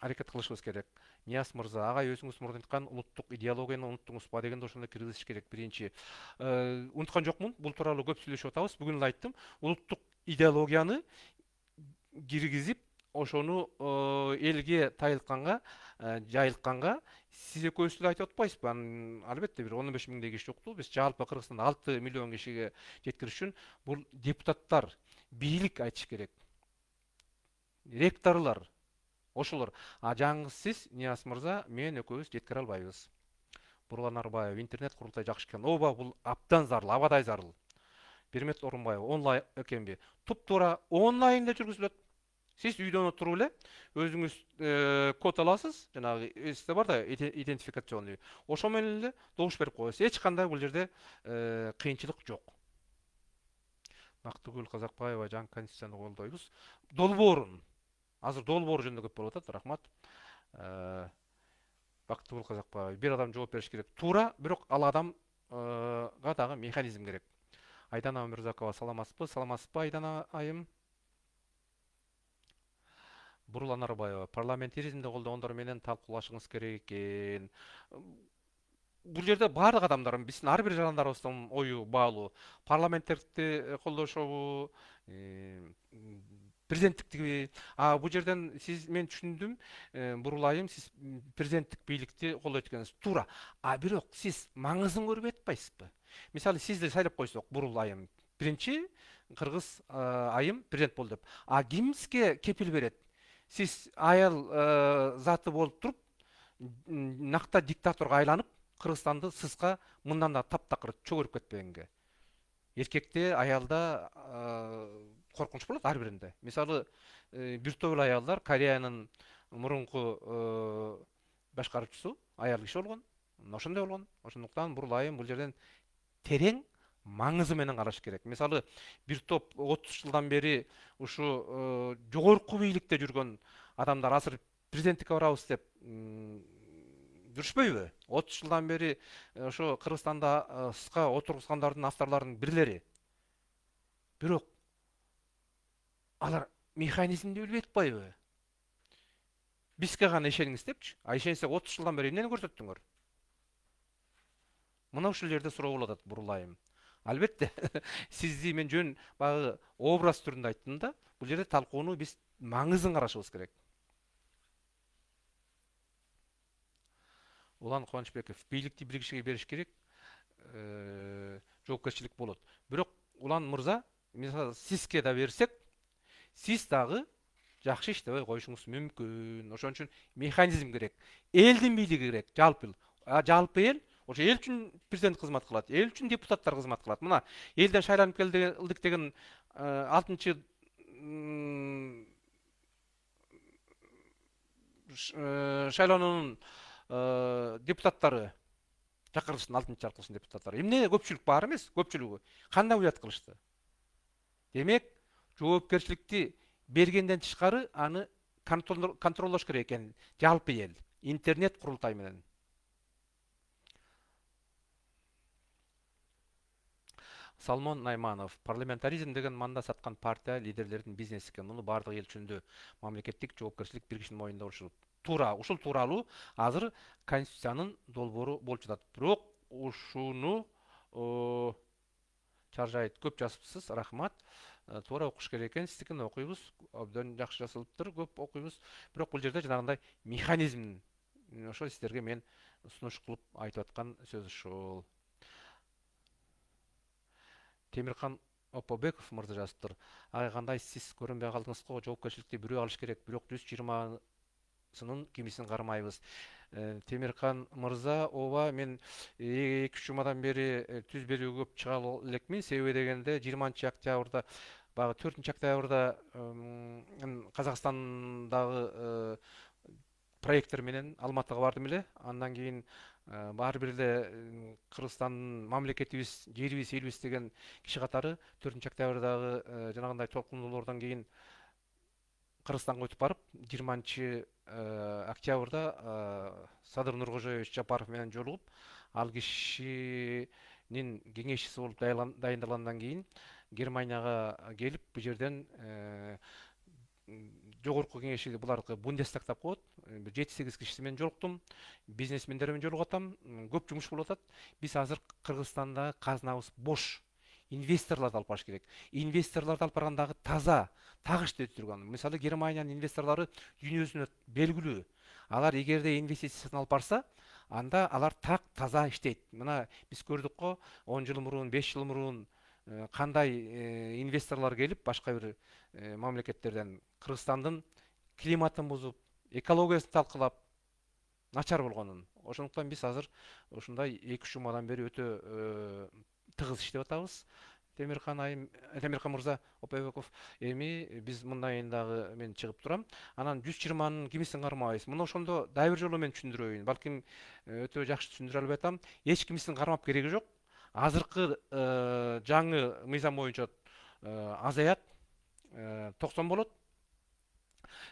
аракет кылышыбыз керек. Нияз мырза, агай өзүңүз мурда айткан улуттук идеологияны унуттуңуз ба дегенде ошондо киргизиш керек. Биринчи, унуткан жокмун, бул тууралуу көп сүйлөшүп атабыз. Бүгүн эле айттым, улуттук идеологияны киргизип, ошону элге тайылтканга, жайылтканга сиз экөөбүз деле айтып атпайсызбы? Албетте бир 15 миңдей киши жокту. Биз жалпы Кыргызстанда 6 миллион кишиге жеткириш үчүн бул депутаттар, бийлик айтыш керек. Ректорлор, ошолор. Жаңы сиз, Нияз мырза, мен экөөбүз жеткире албайбыз. Бурлан Арбаев, интернет курултай жакшы экен. Ооба, бул абдан зарыл, абадай зарыл. Бермет Орунбаев, онлайн экенби? Туп-туура онлайн эле жүргүзүлөт. Сиз үйдөн отуруп эле өзүңүз код аласыз, жанагы эсте бар да, идентификационный. Ошо менен эле добуш берип коесуз. Эч кандай бул жерде кыйынчылык жок. Бактыгүл Казакбаева, жаңы конституцияны колдойбуз. Долбоорун. Азыр долбоор жөнүндө көп болуп атат. Рахмат. Бактыгүл Казакбаева, бир адам жооп бериш керек. Туура, бирок ал адамга дагы механизм керек. Айдана Өмүрзакова, саламатсызбы? Саламатсызбы, Айдана айым? Бурлан Арбаева, парламентаризмди колдогондор менен талкуулашыңыз керек экен. Бул жерде баардык адамдар, биздин ар бир жарандарыбыздын ою баалуу. Парламенттикти колдошобу, президенттиктиби? Бул жерден сиз, мен түшүндүм, Бурулайым, сиз президенттик бийликти колдойт экенсиз. Туура. Бирок сиз маңызын көрүп атпайсызбы? Мисалы, сизди шайлап койсок, Бурулайым биринчи кыргыз айым президент болду деп. А ким сизге кепил берет? Сиз аял заты болуп туруп, накта диктаторго айланып, Кыргызстанды сызга мындан да таптакыр чөгөрүп кетпегенге. Эркекте, аялда коркунуч болот ар биринде. Мисалы, бир топ эле аялдар Кореянын мурунку башкаруучусу аял киши болгон. Ошондой болгон. Ошондуктан бул айым бул жерден терең маңызы менен караш керек. Мисалы, бир топ 30 жылдан бери ушу жогорку бийликте жүргөн адамдар азыр президенттикке барабыз деп жүрүшпөйбү? 30 жылдан бери ошо Кыргызстанда сызга отургузгандардын авторлорунун бирлери. Бирок алар механизмди билбей атпайбы? Бизге гана ишениңиз депчи. А ишенсек 30 жылдан бери эмнени көрсөттүңөр? Мына ушул жерде суроо болуп атат бурулайым. Албетте, сизди мен жөн багы образ түрүндө айттым да, бул жерде талкууну биз маңызын карашыбыз керек. Улан Кубанычбеков, бийликти бир кишиге бериш керек, жоопкерчилик болот. Бирок Улан мырза, мисалы сизге да берсек, сиз дагы жакшы иштебей коюшуңуз мүмкүн. Ошон үчүн механизм керек. Элдин бийлиги керек, жалпы. Жалпы эл, ошо эл үчүн президент кызмат кылат, эл үчүн депутаттар кызмат кылат. Мына элден шайланып келдик деген 6-чы шайлоонун депутаттары, Жакыргычтын 6-чы чалкылышынын депутаттары эмне көпчүлүк бар эмес, көпчүлүгү кандай уят кылышты? Демек, жоопкерчиликти бергенден тышкары аны контролдош керек экен жалпы эл, интернет курултай менен. Салмон Найманов, парламентаризм деген манда саткан партия лидерлердин бизнеси экен. Муну бардык эл түшүндү. Мамлекеттик жоопкерчилик бир кишинин мойнунда болушу. Туура, ушул тууралуу азыр Конституциянын долбоору болуп жатат. Бирок ушуну чаржайт көп жазыпсыз, рахмат. Туура окуш керек экен, сиздикин окуйбуз. Абдан жакшы жазылыптыр, көп окуйбуз. Бирок бул жерде жанагындай механизм, ошо сиздерге мен сунуш кылып айтып аткан сөз ушул. Темирхан Опобеков мырза жазыптыр. Ага кандай сиз көрүнбөй калдыңыз го, жоопкерчиликти бирөө алыш керек, бирок 120-сынын кимисин кармайбыз. Темирхан мырза, ооба, мен 2-3 жумадан бери түз берүүгө көп чыга элекмин. Себеби дегенде 20-октябрда, багы 4-октябрда Казакстандагы проекттер менен Алматыга бардым эле. Андан кийин баары бир эле Кыргызстандын мамлекетибиз, жерибиз, элибиз деген киши катары 4-октябрдагы жанагындай толкундуулордон кийин Кыргызстанга өтүп барып, 20-октябрда Садыр Нуркожоевич Жапаров менен жолугуп, ал кишинин кеңешчиси болуп дайындалгандан кийин Германияга келип, бу жерден жогорку кеңешчи буларды Бундестаг деп коет. 7-8 кишиси менен жолуктум. Бизнесмендер менен жолугуп атам. Көп жумуш болуп атат. Биз азыр Кыргызстанда казнабыз бош. Инвесторларды алып барыш керек. Инвесторларды алып баргандагы таза, тагыш өтүргөн. Мисалы Германиянын инвесторлору дүйнөсүнө белгилүү. Алар эгерде инвестициясын алып барса, анда алар так таза иштейт. Мына биз көрдүк го 10 жыл мурун, 5 жыл мурун кандай инвесторлор келип, башка бир мамлекеттерден Кыргызстандын климатын бузуп, экологиясын талкылап, начар болгонун. Ошондуктан биз азыр ушундай 2-3 жумадан бери өтө тыгыз иштеп атабыз. Темирхан мырза Опобеков, эми биз мындай дагы мен чыгып турам. Анан 120-нын кимисин кармабайбыз. Муну ошондо дагы бир жолу мен түшүндүрөйүн. Балким өтө жакшы түшүндүрө албай атам. Эч кимисин кармап кереги жок. Азыркы жаңы мыйзам боюнча азаят, 90 болот.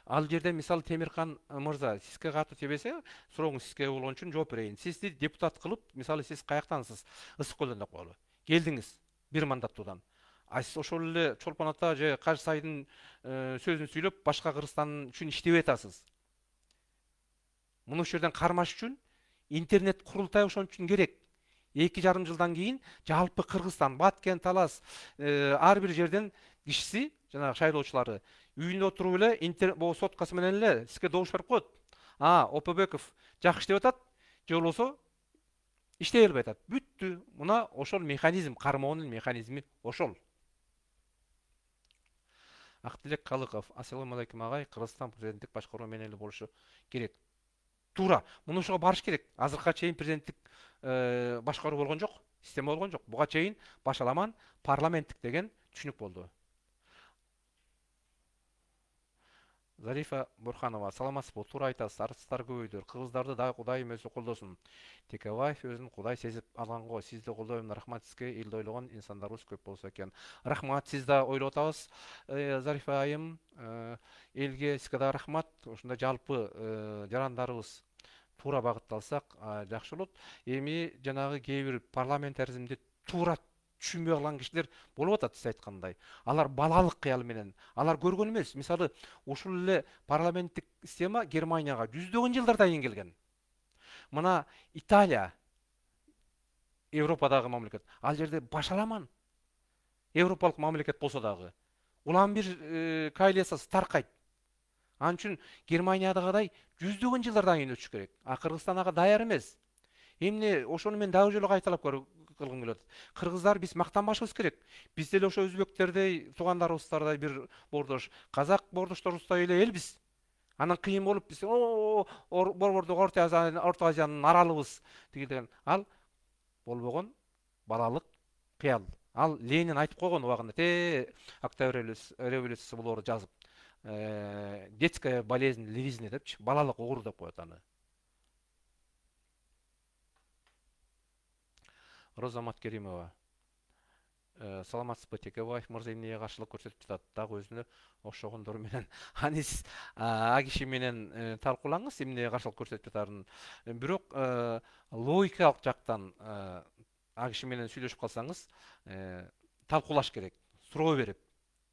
Ал жерде мисалы Темирхан мырза, сизге катуу тебесе, сурооңуз сизге болгон үчүн жооп берейин. Сизди депутат кылып, мисалы сиз каяктансыз? Ысык көлдөн деп коелу. Келдиңиз бир мандаттуудан. А сиз ошол эле Чолпон ата же Кажы Сайдын сөзүн сүйлөп, башка Кыргызстан үчүн иштебей атасыз. Муну ушул жерден кармаш үчүн интернет курултай ошон үчүн керек. 2,5 жылдан кийин жалпы Кыргызстан, Баткен, Талас, ар бир жерден кишиси, жанагы шайлоочулары үйүндө отуруп эле интернет соткасы менен эле сизге добуш берип коет. Опобеков жакшы иштеп атат, же болбосо иштей албай атат. Бүттү. Мына ошол механизм, кармоонун механизми ошол. Ақтілек Қалықов, ассаламу алейкум ағай, Қырғызстан президенттік башқару менен эле болушу керек. Туура, муну ошого барыш керек. Азыркыга чейин президенттик башкаруу болгон жок, система болгон жок. Буга чейин башаламан парламенттик деген түшүнүк болду. Зарифа Бурханова, саламатсызбы? Туура айтасыз, арсыздар көбөйдүр. Кыргыздарды да Кудайым өзү колдосун. Текебаев өзүн Кудай сезип алган го. Сизди колдойм, рахмат сизге. Элди ойлогон инсандарыбыз көп болсо экен. Рахмат, сиз да ойлоп атабыз. Зарифа айым, элге сизге да рахмат. Ушундай жалпы жарандарыбыз туура багытталсак жакшы болот. Эми жанагы кээ бир парламентаризмди туура түшүнбөй калган кишилер болуп атат, сиз айткандай. Алар балалык кыял менен, алар көргөн эмес. Мисалы, ушул эле парламенттик система Германияга жүздөгөн жылдардан кийин келген. Мына Италия, Европадагы мамлекет, ал жерде башаламан европалык мамлекет болсо дагы, улам бир коалициясы таркайт. Анын үчүн Германиядагыдай жүздөгөн жылдардан кийин өтүш керек. А Кыргызстан ага даяр эмес. Эмне ошону мен дагы жолу кайталап кылгым келет. Кыргыздар биз мактанбашыбыз керек. Биз деле ошо өзбектердей, туугандарыбыздардай бир бордош, казак бордошторубуздай эле элбиз. Анан кыйын болуп биз борбордук Орто Азиянын аралыбыз деген. Ал болбогон балалык кыял. Ал Ленин айтып койгон убагында, Октябрь революциясы болоору жазып. Детская болезнь левизны депчи, балалык оору деп коет аны. Роза Маткеримова, саламатсызбы? Текебаев мырза эмнеге каршылык көрсөтүп жатат? Дагы өзүнө окшогондор менен анис а киши менен талкуулаңыз, эмнеге каршылык көрсөтүп жатарын. Бирок логикалык жактан а киши менен сүйлөшүп калсаңыз, талкуулаш керек, суроо берип.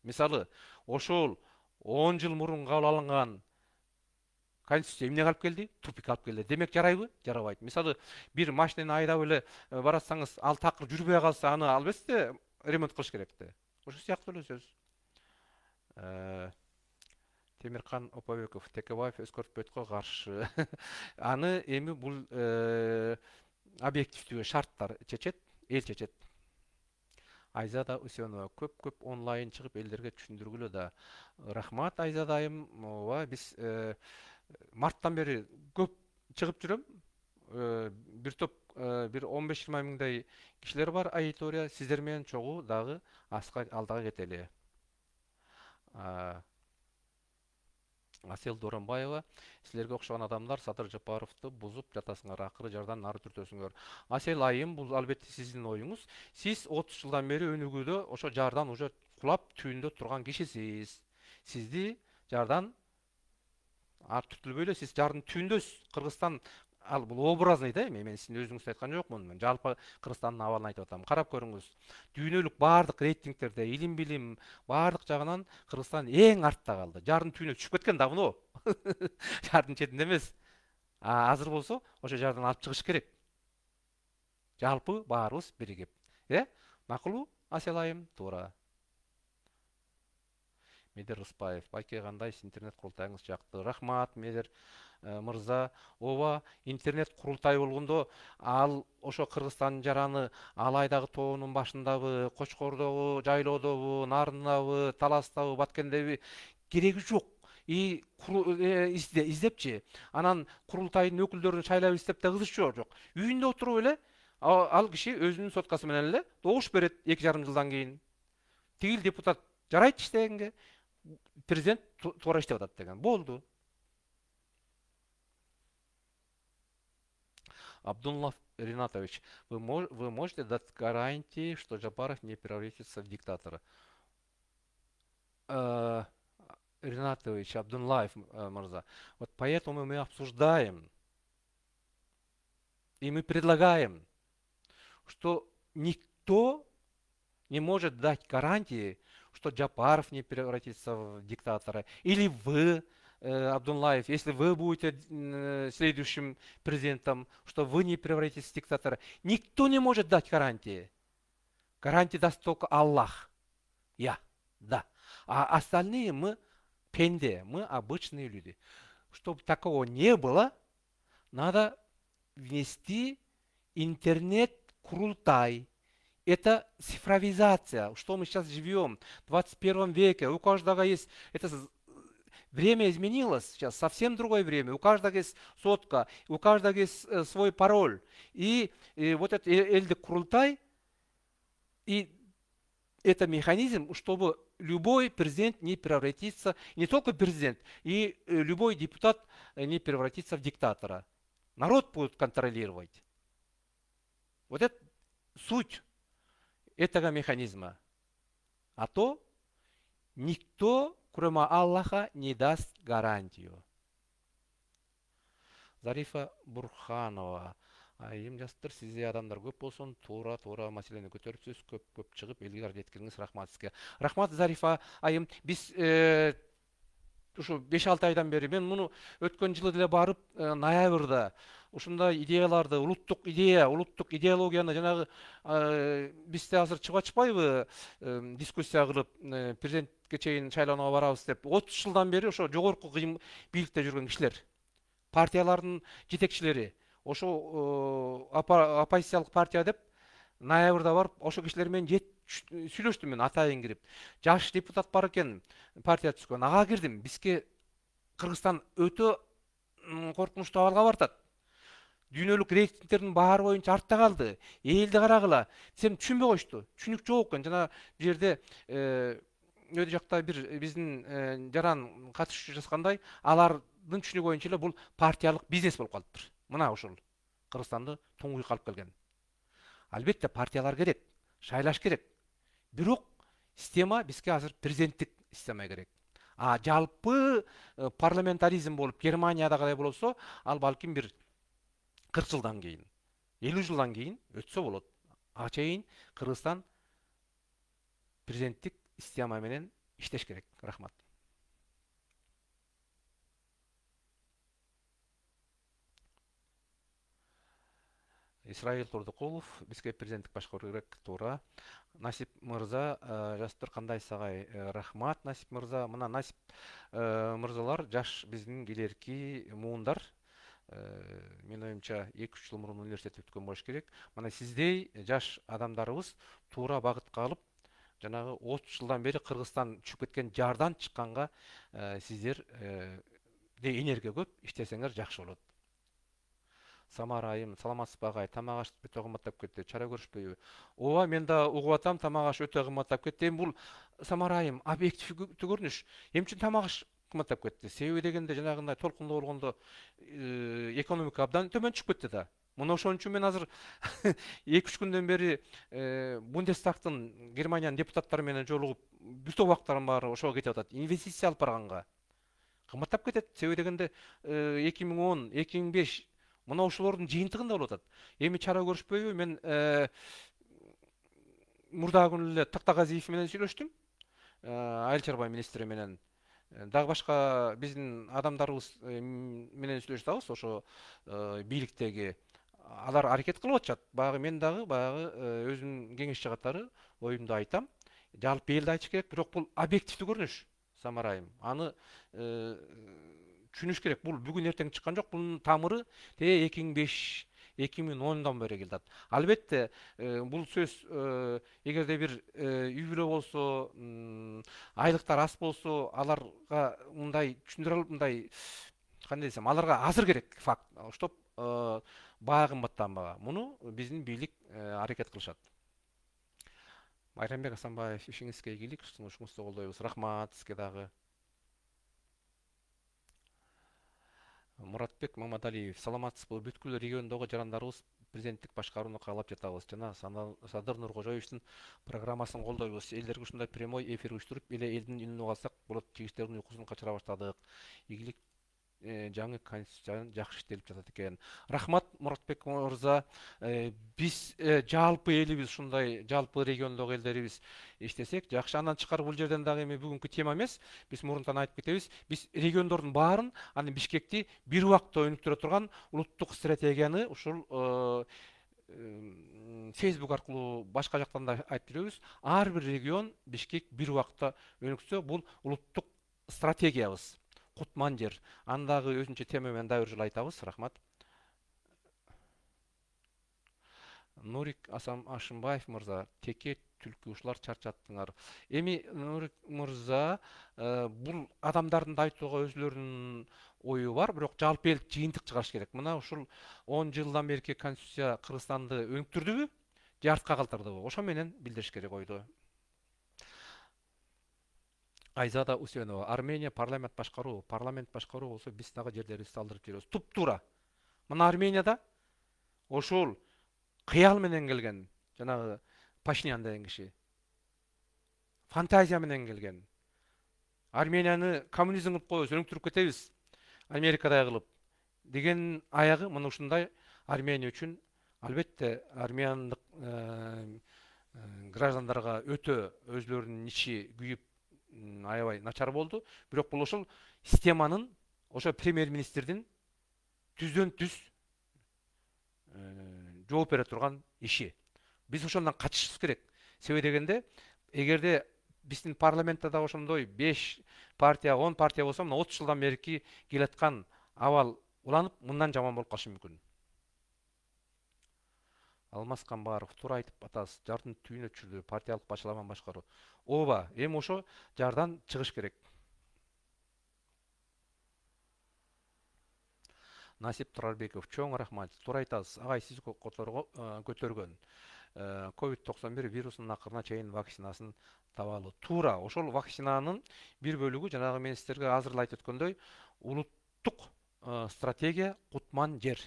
Мисалы, ошол 10 жыл мурун кабыл алынган Конституция эмнеге алып келди? Тупик алып келди. Демек жарайбы? Жарабайт. Мисалы, бир машинени айдап эле баратсаңыз, ал такыр жүрбөй калса, аны албетте ремонт кылыш керек да. Ошол сыяктуу эле сөз. Темиркан Опобеков, Текебаев өзгөртпөйткө каршы. Аны эми бул объективдүү шарттар чечет, эл чечет. Айзада Усенова, көп онлайн чыгып элдерге түшүндүргүлө да. Рахмат Айзада айым. Биз марттан бери көп чыгып жүрөм. Бир топ, бир 15-20 миңдей кишилер бар аудитория. Сиздер менен чогуу дагы алдыга кетели. Асел Доронбаева, силерге окшогон адамдар Садыр Жапаровду бузуп жатасыңар, акыры жардан нары түртөсүңөр. Асел айым, бул албетте сиздин оюңуз. Сиз 30 жылдан бери өнүгүүдө ошо жардан уже кулап түйүндө турган кишисиз. Сизди жардан түртүлбөй эле, сиз жардын түйүндөсүз. Кыргызстан, ал бул образный да, мен сиздин өзүңүз айткан жокмун. Мен жалпы Кыргызстандын абалын айтып атам. Карап көрүңүз. Дүйнөлүк бардык рейтингтерде, илим-билим бардык жагынан Кыргызстан эң артта калды. Жардын түйүнө түшүп кеткен да муну. Жардын четинде эмес. Азыр болсо ошо жардан алып чыгыш керек. Жалпы баарыбыз биригип. Макулбу? Асел айым, туура. Медер Рыспаев, байке кандай интернет курултайыңыз жакты. Рахмат, Медер мырза. Ооба, интернет курултай болгондо ал ошо Кыргызстандын жараны Алайдагы тоонун башындабы, Кочкордогу, Жайлоодобу, Нарындабы, Таластабы, Баткендеби кереги жок. Издепчи. Анан курултайдын өкүлдөрүн шайлап издеп да кызышы жок. Үйүндө отуруп эле ал киши өзүнүн соткасы менен эле добуш берет 2,5 жылдан кийин. Тигил депутат жарайт иштегенге, президент туура иштеп атат деген. Болду. Абдуллов Ринатович, вы можете дать гарантии, что Жапаров не превратится в диктатора? Ринатович, Абдуллаев мырза, вот поэтому мы обсуждаем и мы предлагаем, что никто не может дать гарантии, что Джапаров не превратится в диктатора. Или вы, Абдуллаев, если вы будете следующим президентом, что вы не превратитесь в диктатора. Никто не может дать гарантии. Гарантии даст только Аллах. Да. А остальные мы пенде, мы обычные люди. Чтобы такого не было, надо внести интернет-курултай. это цифровизация, что мы сейчас живем в 21 веке, у каждого есть, это время изменилось, сейчас совсем другое время, у каждого есть сотка, у каждого есть свой пароль. И вот этот эльдик Курултай, и это механизм, чтобы любой президент не превратится, не только президент, и любой депутат не превратится в диктатора. Народ будет контролировать. Вот это суть этого механизма. А то никто, кроме Аллаха, не даст гарантию. Зарифа Бурханова. Айым жастар, сізде адамдар көп болсын, тура мәселені көтеріп сөз көп шығып, елге қаржы еткеніңіз рахмат сізге. Рахмат Зарифа айым, біз ушу 5-6 айдан бери мен муну өткөн жылы деле барып ноябрда ушундай идеяларды, улуттук идеологияны жанагы бизде азыр чыгып атышпайбы дискуссия кылып президентке чейин шайлоонго барабыз деп 30 жылдан бери ошо жогорку бийликте жүргөн кишилер, партиялардын жетекчилери, ошо оппозициялык партия деп ноябрда барып ошо кишилер менен сүйлөштүм мен атайын кирип. Жаш депутат бар экен, партия түшкөн. Ага кирдим. Бизге Кыргызстан өтө коркунучтуу абалга бартат. Дүйнөлүк рейтингтердин баары боюнча артта калды. Элди карагыла. Сен түшүнбөй коюшту. Түшүнүк жок экен. Жана бу жерде өтө жакта бир биздин жаран катышуучу жазгандай, алардын түшүнүгү боюнча эле бул партиялык бизнес болуп калыптыр. Мына ушул Кыргызстанды тоңуй калып келген. Албетте партиялар керек, шайлаш керек. Бирок система бизге азыр президенттик система керек. А жалпы парламентаризм болуп Германиядагыдай болсо, ал балким бир 40 жылдан кийин, 50 жылдан кийин өтсө болот. Ага чейин Кыргызстан президенттик система менен иштеш керек. Рахмат. Исраил Турдукулов, бизге президенттик башкаруу керек, туура. Насип мырза, жастар кандай сагай? Рахмат Насип мырза. Мына Насип мырзалар жаш биздин келерки муундар. Мен оюмча 2-3 жыл мурун университет бүткөн болуш керек. Мына сиздей жаш адамдарыбыз туура багытка алып, жанагы 30 жылдан бери Кыргызстан түшүп кеткен жардан чыкканга сиздер энергия көп иштесеңер жакшы болот. Самара айым, саламатсызбы агай, тамак аш өтө кымбаттап кетти, чара көрүшпөйбү? Ооба, мен да угуп атам, тамак аш өтө кымбаттап кетти. Бул Самара айым объективдүү көрүнүш. Эмне үчүн тамак аш кымбаттап кетти? Себеби дегенде жанагындай толкундуу болгондо экономика абдан төмөн түшүп кетти да. Мына ошон үчүн мен азыр 2-3 күндөн бери Бундестагтын Германиянын депутаттары менен жолугуп, бүт убактарым баары ошого кетип атат. Инвестиция алып барганга. Кымбаттап кетет. Себеби дегенде 2010, 2005 мына ошолордун жыйынтыгында болуп атат. Эми чара көрүшпөйбү? Мен мурдагы күнү эле Тактагазиев менен сүйлөштүм. Айыл чарба министри менен. Дагы башка биздин адамдарыбыз менен сүйлөшүп атабыз. Ошо бийликтеги алар аракет кылып атышат. Баягы мен дагы баягы өзүмдүн кеңешчи катары оюмду айтам. Жалпы элде айтыш керек, бирок бул объективдүү көрүнүш. Самарайым. Аны түшүнүш керек. Бул бүгүн эртең чыккан жок. Бунун тамыры 2005 2010-дан бери келет. Албетте бул сөз эгерде бир үй бүлө болсо, айлыктар аз болсо, аларга мындай түшүндүрө алып, мындай кандай десем, аларга азыр керек факт. Чтоб баа кымбаттанбага. Муну биздин бийлик аракет кылышат. Майрамбек Асанбаев, ишиңизге ийгилик, ушуңузду колдойбуз. Рахмат сизге дагы. Муратбек Мамадалиев, саламатсызбы? Бүткүл региондогу жарандарыбыз президенттик башкарууну каалап жатабыз жана Садыр Нуркожоевичтин программасын колдойбуз. Элдерге ушундай прямой эфир уюштуруп эле элдин үнүн угалсак болот. Жигиттердин уйкусун качыра баштадык. Ийгилик, жаңы конституция жакшы иштелип жатат экен. Рахмат Муратбек мырза. Биз жалпы элибиз ушундай, жалпы региондогу элдерибиз иштесек жакшы. Андан тышкары бул жерден дагы эми бүгүнкү тема эмес. Биз мурунтан айтып кетебиз. Биз региондордун баарын, аны Бишкекти бир убакта өнүктүрө турган улуттук стратегияны ушул Facebook аркылуу башка жактан да айтып жүрөбүз. Ар бир регион Бишкек бир убакта өнүксө, бул улуттук стратегиябыз. Кутман жер. Андагы өзүнчө тема менен да бир жолу айтабыз. Рахмат. Нурик Ашымбаев мырза, теке түлкү ушулар чарчаттыңар. Эми Нурик мырза, бул адамдардын да айтууга өзүлөрүнүн ою бар, бирок жалпы элдик жыйынтык чыгарыш керек. Мына ушул 10 жылдан берки конституция Кыргызстанды өнүктүрдүбү, же артка калтырдыбы? Ошо менен билдириш керек ойду. Айзада Усенова, Армения парламент башкаруу болсо биз дагы жерлерибизди алдырып жүрөбүз. Туп-туура. Мына Арменияда ошол кыял менен келген, жанагы Пашинян деген киши, фантазия менен келген. Арменияны коммунизм кылып коебуз, өнүктүрүп кетебиз, Америкадай кылып деген аягы мына ушундай Армения үчүн албетте армяндык граждандарга өтө өзлөрүнүн ичи күйүп аябай начар болду. Бирок бул ошол системанын, ошо премьер-министрдин түздөн түз жооп бере турган иши. Биз ошондон качышыбыз керек. Себеби дегенде, эгерде биздин парламентте да ошондой 5 партия, 10 партия болсо, мына 30 жылдан берки келаткан абал уланып, мындан жаман болуп калышы мүмкүн. Алмаз Камбаров, туура айтып атасыз. Жардын түбүнө түшүрдү, партиялык башаламан башкаруу. Ооба, эми ошо жардан чыгыш керек. Насип Турарбеков, чоң рахмат. Туура айтасыз. Агай сиз көтөргөн COVID-91 вирусунун акырына чейин вакцинасын табалы. Туура, ошол вакцинанын бир бөлүгү жанагы мен сиздерге азыр айтып өткөндөй улуттук стратегия кутман жер.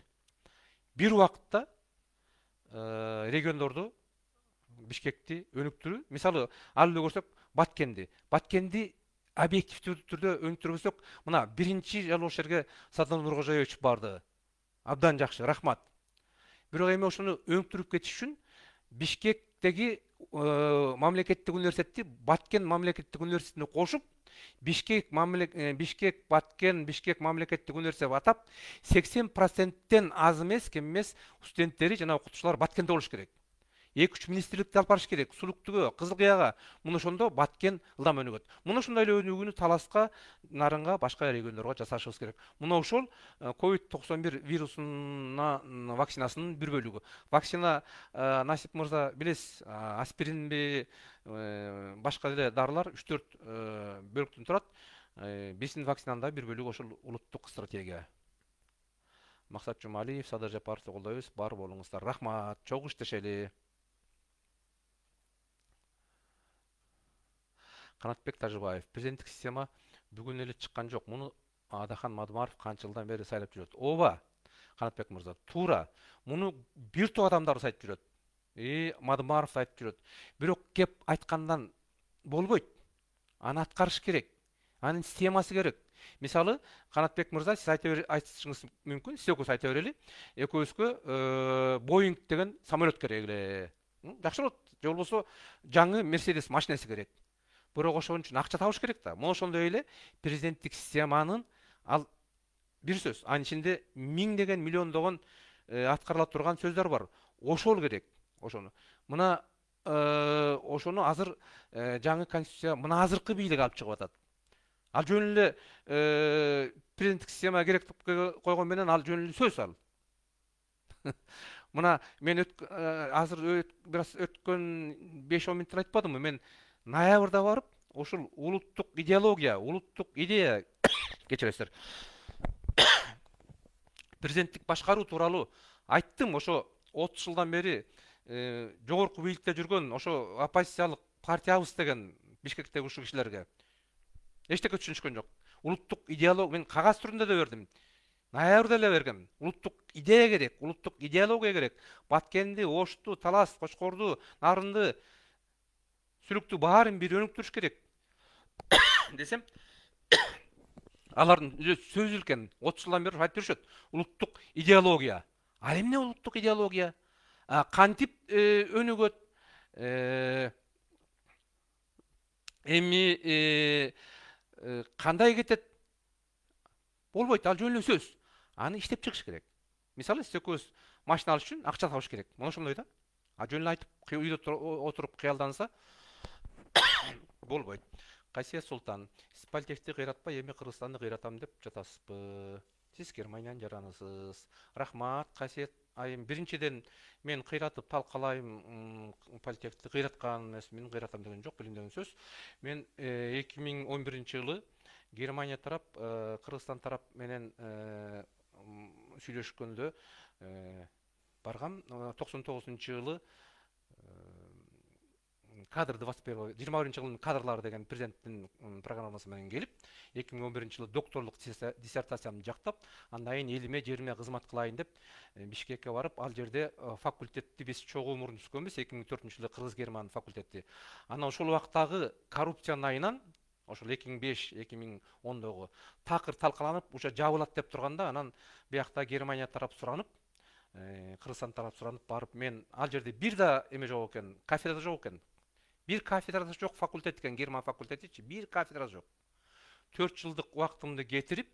Бир убакытта региондорду, Бишкекти өнүктүрүү, мисалы алып көрсөк, Баткенди объективдүү түрдө өнүктүрбөсөк, мына биринчи жолу ошол жерге Сатан Нуркожоевич барды. Абдан жакшы, рахмат. Бирок эми ошону өнүктүрүп кетиш үчүн Бишкектеги мамлекеттик университетти Баткен мамлекеттик университетине кошуп, Бишкек Баткен Бишкек мамлекеттик университет атап, 80%тен аз эмес, кем эмес студенттери жана окутуучулар Баткенде болуш керек. 2-3 министрликти алып барыш керек. Сулуктугө, Кызыл Кыяга. Мына ошондо Баткен ылдам өнүгөт. Мына ушундай эле өнүгүүнү Таласка, Нарынга, башка региондорго жасашыбыз керек. Мына ошол COVID-91 вирусунун вакцинасынын бир бөлүгү. Вакцина, Насип мырза, билесиз, аспиринби, башка эле дарылар 3-4 бөлүктөн турат. Биздин вакцинанын да бир бөлүгү ошол улуттук стратегия. Максат Жумалиев, Садыр Жапаровду колдойбуз, бар болуңуздар. Рахмат, чогуу иштешели. Канатбек Тажыбаев, президенттик система бүгүн эле чыккан жок. Муну Адахан Мадумаров канча жылдан бери сайлап жүрөт. Ооба, Канатбек мырза, туура. Муну бир топ адамдар айтып жүрөт. Мадумаров айтып жүрөт. Бирок кеп айткандан болбойт. Аны аткарыш керек. Анын системасы керек. Мисалы, Канатбек мырза, сиз айтышыңыз мүмкүн, сиз экөөсү айта берели. Экөөбүзгө Боинг деген самолет керек эле. Жакшы болот. Же болбосо жаңы Мерседес машинеси керек. Бирок ошон үчүн акча табыш керек да. Мына ошондой эле президенттик системанын ал бир сөз, анын ичинде миңдеген, миллиондогон аткарыла турган сөздөр бар. Ошол керек. Ошону. Мына ошону азыр жаңы конституция мына азыркы бийлик алып чыгып атат. Ал жөн эле президенттик система керек деп койгон менен ал жөн эле сөз ал. Мына мен азыр бир аз өткөн 5-10 мүнөттөр айтпадымбы? Мен ноябрда барып, ошол улуттук идеология, улуттук идея, кечиресиздер, президенттик башкаруу тууралуу айттым. Ошо 30 жылдан бери жогорку бийликте жүргөн ошо оппозициялык партиябыз деген Бишкектеги ушул кишилерге эчтеке түшүнүшкөн жок. Улуттук идеология мен кагаз түрүндө да бердим. Ноябрда эле бергем. Улуттук идея керек, улуттук идеология керек. Баткенди, Ошту, Талас, Кочкорду, Нарынды, Сүлүктү баарын бир өнүктүрүш керек десем, алардын сөзү экен 30 жылдан бери айтып жүрүшөт. Улуттук идеология. Ал эмне улуттук идеология? Кантип өнүгөт? Эми кандай кетет? Болбойт, ал жөн эле сөз. Аны иштеп чыгыш керек. Мисалы, сиз экөөбүз машина алыш үчүн акча табыш керек. Мына ошондой да. Жөн эле айтып, үйдө отуруп кыялданса болбойт. Кайсия Султан, сиз политехти кыйратпай, эми Кыргызстанды кыйратам деп жатасызбы? Сиз Германиядан жаранысыз. Рахмат, Касиет айым. Биринчиден мен кыйратып талкалайм, политехти кыйраткан эмес, мен кыйратам деген жок, билим деген сөз. Мен 2011-жылы Германия тарап, Кыргызстан тарап менен сүйлөшкөндө баргам. 99-жылы кадр 21-жылдын кадрлары деген президенттин программасы менен келип, 2011-жылы докторлук диссертациямды жактап, андан кийин элиме жериме кызмат кылайын деп Бишкекке барып, ал жерде факультетти биз чогуу мурун түзгөнбүз, 2004-жылы кыргыз-герман факультети. Анан ошол убактагы коррупциянын айынан, ошол 2005-2010-догу такыр талкаланып, уже жабылат деп турганда, анан биякта Германия тарап суранып, Кыргызстан тарап суранып барып, мен ал жерде бир да эме жок экен, кафедра жок экен. Бир кафедрасы жок факультет экен, Герман факультетичи, бир кафедрасы жок. 4 жылдык убактымды кетирип,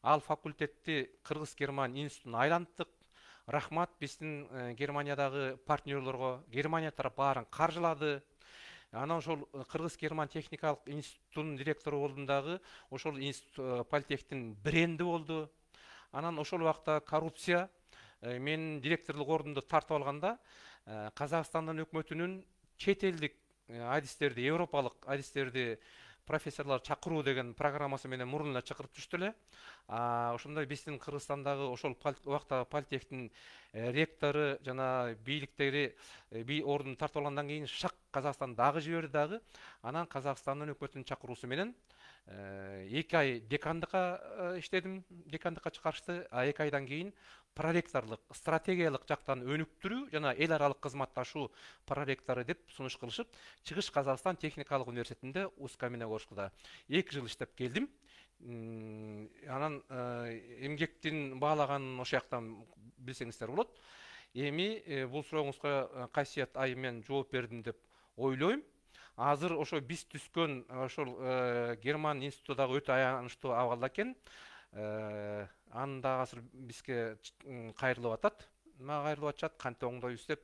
ал факультетти Кыргыз-Герман институтуна айлантык. Рахмат биздин Германиядагы партнерлорго, Германия тарап баарын каржылады. Анан ошол Кыргыз-Герман техникалык институтунун директору болдум дагы, ошол институт политехтин бренди болду. Анан ошол убакта коррупция мен директорлук ордумду тартып алганда, Казакстандын өкмөтүнүн чет элдик адистерди, европалык адистерди профессорлор чакыруу деген программасы менен мурун эле чакырып түштү эле. Ошондой биздин Кыргызстандагы ошол убакта политехтин ректору жана бийликтери ордун тартып алгандан кийин шак Казакстан дагы жиберди дагы. Анан Казакстандын өкмөтүнүн чакыруусу менен 2 ай декандыкка иштедим, декандыкка чыгарышты. 2 айдан кийин проректорлук, стратегиялык жактан өнүктүрүү жана эл аралык кызматташуу проректору деп сунуш кылышып, Чыгыш Казакстан техникалык университетинде УСКА менен Орушкада 2 жыл иштеп келдим. Анан эмгектин баалаганын ошол жактан билсеңиздер болот. Эми бул сурооңузга Касиет айым мен жооп бердим деп ойлойм. Азыр ошо биз түзгөн ошол Герман институту дагы өтө аянычтуу абалда экен. Аны да азыр бизге кайрылып атат. Мага кайрылып атышат, кантип оңдойбуз деп.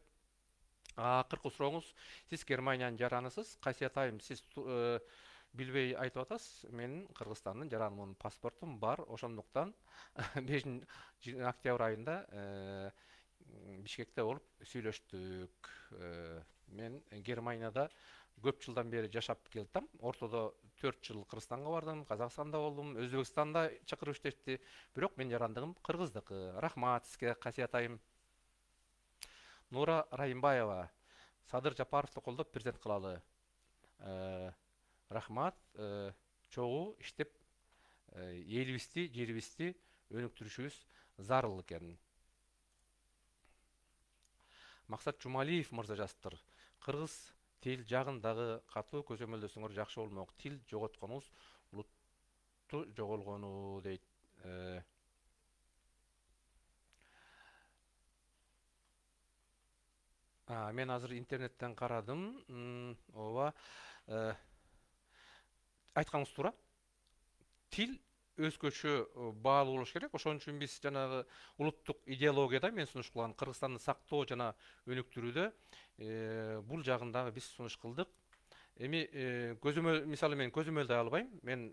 Акыркы сурооңуз, сиз Германиянын жаранысыз. Касиет айым, сиз билбей айтып атасыз. Менин Кыргызстандын жаранымын, паспортум бар. Ошондуктан 5 октябрь айында Бишкекте болуп сүйлөштүк. Мен Германияда көп жылдан бери жашап келдим. Ортодо 4 жыл Кыргызстанга бардым, Казакстанда болдум, Өзбекстанда чакырып иштетти. Бирок мен жарандыгым кыргыздыкы. Рахмат сизге, Касиет айым. Нура Райымбаева, Садыр Жапаровду колдоп президент кылалы. Рахмат, чогуу иштеп элибизди, жерибизди өнүктүрүшүбүз зарыл экен. Максат Жумалиев мырза жазыптыр. Кыргыз тил жагындагы катуу көзөмөлдөсөңөр жакшы болмок. Тил жоготконубуз улутту жоголгону дейт. Мен азыр интернеттен карадым. Ооба. Айтканыңыз туура. Тил өзгөчө баалуу болуш керек. Ошон үчүн биз жанагы улуттук идеологияда мен сунуш кылган Кыргызстанды сактоо жана өнүктүрүүдө бул жагындагы биз сунуш кылдык. Эми көзөмөл, мисалы мен көзөмөлдөй албайм. Мен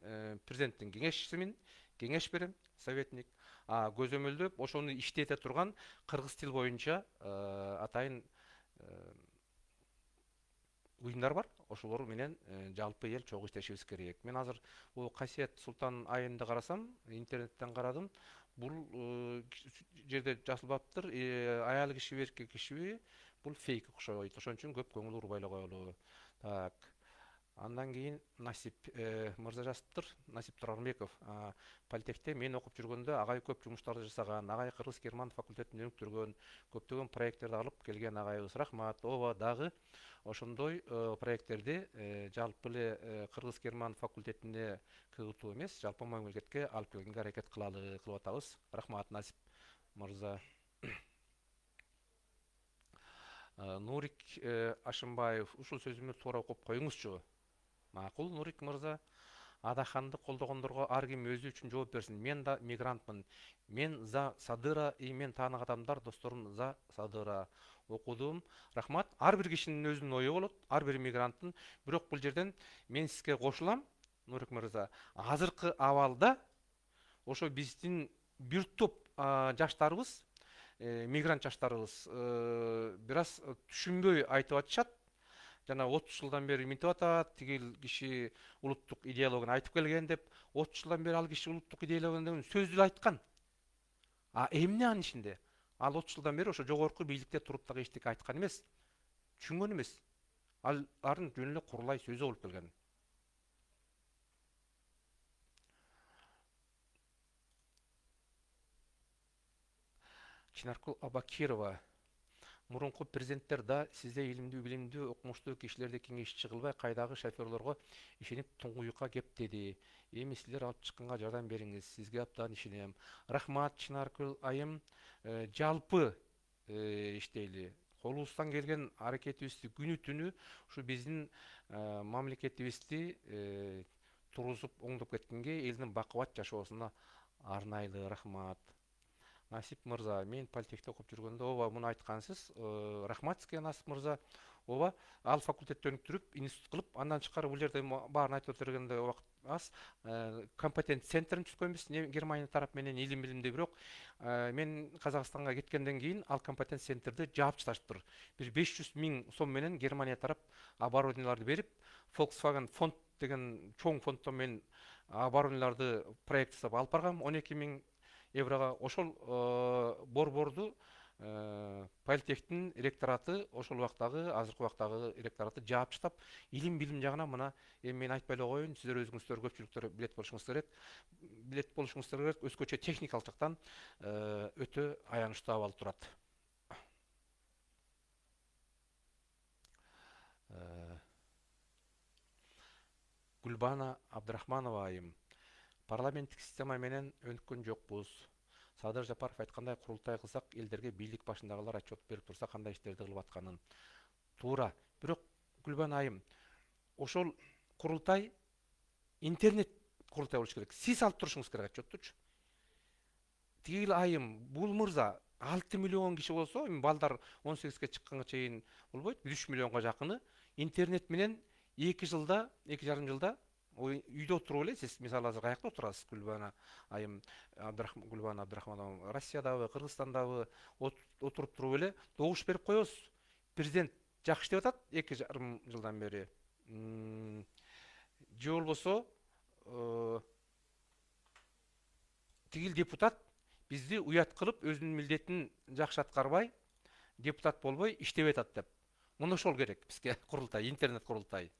президенттин кеңешчисимин, кеңеш берем, советник. Көзөмөлдөп, ошону иштете турган кыргыз тил боюнча атайын уюмдар бар. Ошолор менен жалпы эл чогуу иштешибиз керек. Мен азыр бул Касиет Султан айымды карасам, интернеттен карадым. Бул жерде жазылбаптыр. Аял кишиби, эркек кишиби, бул фейк окшойт. Ошон үчүн көп көңүл урбай эле коелу. Так. Андан кийин Насип мырза жазыптыр. Насип Турарбеков. Политехте мен окуп жүргөндө агай көп жумуштарды жасаган, агай Кыргыз-Герман факультетин өнүктүргөн, көптөгөн проекттерди алып келген агайыбыз. Рахмат. Ооба дагы ошондой проекттерди жалпы эле Кыргыз-Герман факультетине КГТУ эмес, жалпы мамлекетке алып келгенге аракет кылып атабыз. Рахмат Насип мырза. Нурик Ашымбаев, ушул сөзүмдү туура окуп коюңузчу. Макул, Нурик мырза. Адаханды колдогондорго ар ким өзү үчүн жооп берсин. Мен да мигрантмын. Мен за Садыра, мен таанык адамдар, досторум за Садыра окудум. Рахмат. Ар бир кишинин өзүнүн ою болот, ар бир мигранттын. Бирок бул жерден мен сизге кошулам, Нурик мырза. Азыркы абалда ошо биздин бир топ жаштарыбыз, мигрант жаштарыбыз бир аз түшүнбөй айтып атышат. Жана 30 жылдан бери минтип атат, тигил киши улуттук идеологияны айтып келген деп, 30 жылдан бери ал киши улуттук идеологияны сөзүлө айткан. Эмне анын ичинде? Ал 30 жылдан бери ошо жогорку бийликте туруп дагы эчтеке айткан эмес, түшүнгөн эмес. Алардын жөн эле курулай сөзү болуп келген. Чынаркул Абакирова: мурунку президенттер да сизде илимдүү, билимдүү, окумуштуу кишилерди кеңешчи кылбай, кайдагы шоферлорго ишенип туңгуюкка кеп деди. Эми силер алып чыкканга жардам бериңиз. Сизге абдан ишенем. Рахмат, Чынаркул айым. Жалпы иштейли. Колубуздан келген аракетибизди күнү түнү ушу биздин мамлекетибизди тургузуп оңдоп кеткенге, элдин бакубат жашоосуна арнайлы рахмат. Насип мырза, мен политехте окуп жүргөндө ооба муну айткансыз. Рахмат сизге, Насип мырза. Ооба, ал факультетти өнүктүрүп, институт кылып, андан тышкары бул жерде баарын айтып отурганда убакыт аз. Компетент центрин түзгөнбүз Германия тарап менен илим билимде, бирок мен Казакстанга кеткенден кийин ал компетент центрди жаап таштыптыр. Бир 500 000 сом менен Германия тарап оборудованияларды берип, Volkswagen фонд деген чоң фонддон мен оборудованияларды проект жасап алып баргам, 12 000 еврога. Ошол борборду политехтин ректораты, ошол убактагы, азыркы убактагы ректораты жаап таштап, илим билим жагына мына эми мен айтпай эле коеюн, сиздер өзүңүздөр көпчүлүктөр билет болушуңуз керек. Өзгөчө техникалык жактан өтө аянычтуу абал турат. Гүлбана Абдрахманова айым: парламенттик система менен өнүккөн жокпуз. Садыр Жапаров айткандай, курултай кылсак, элдерге бийлик башындагылар отчет берип турса, кандай иштерди кылып атканын. Туура. Бирок Гүлбан айым, ошол курултай интернет курултай болуш керек. Сиз алып турушуңуз керек отчеттучу. Тигил айым, бул мырза 6 миллион киши болсо, эми балдар 18ге чыкканга чейин болбойт, 3 миллионго жакыны интернет менен 2 жылда, 2,5 жылда үйдө отуруп эле, сиз мисалы азыр каякта отурасыз, Гүлбана айым, Гүлбана Абдрахманова, Россиядабы, Кыргызстандабы отуруп туруп эле добуш берип коесуз. Президент жакшы иштеп атат 2,5 жылдан бери. Же болбосо тигил депутат бизди уят кылып, өзүнүн милдетин жакшы аткарбай, депутат болбой иштебей атат деп. Мына ошол керек бизге курултай, интернет курултай.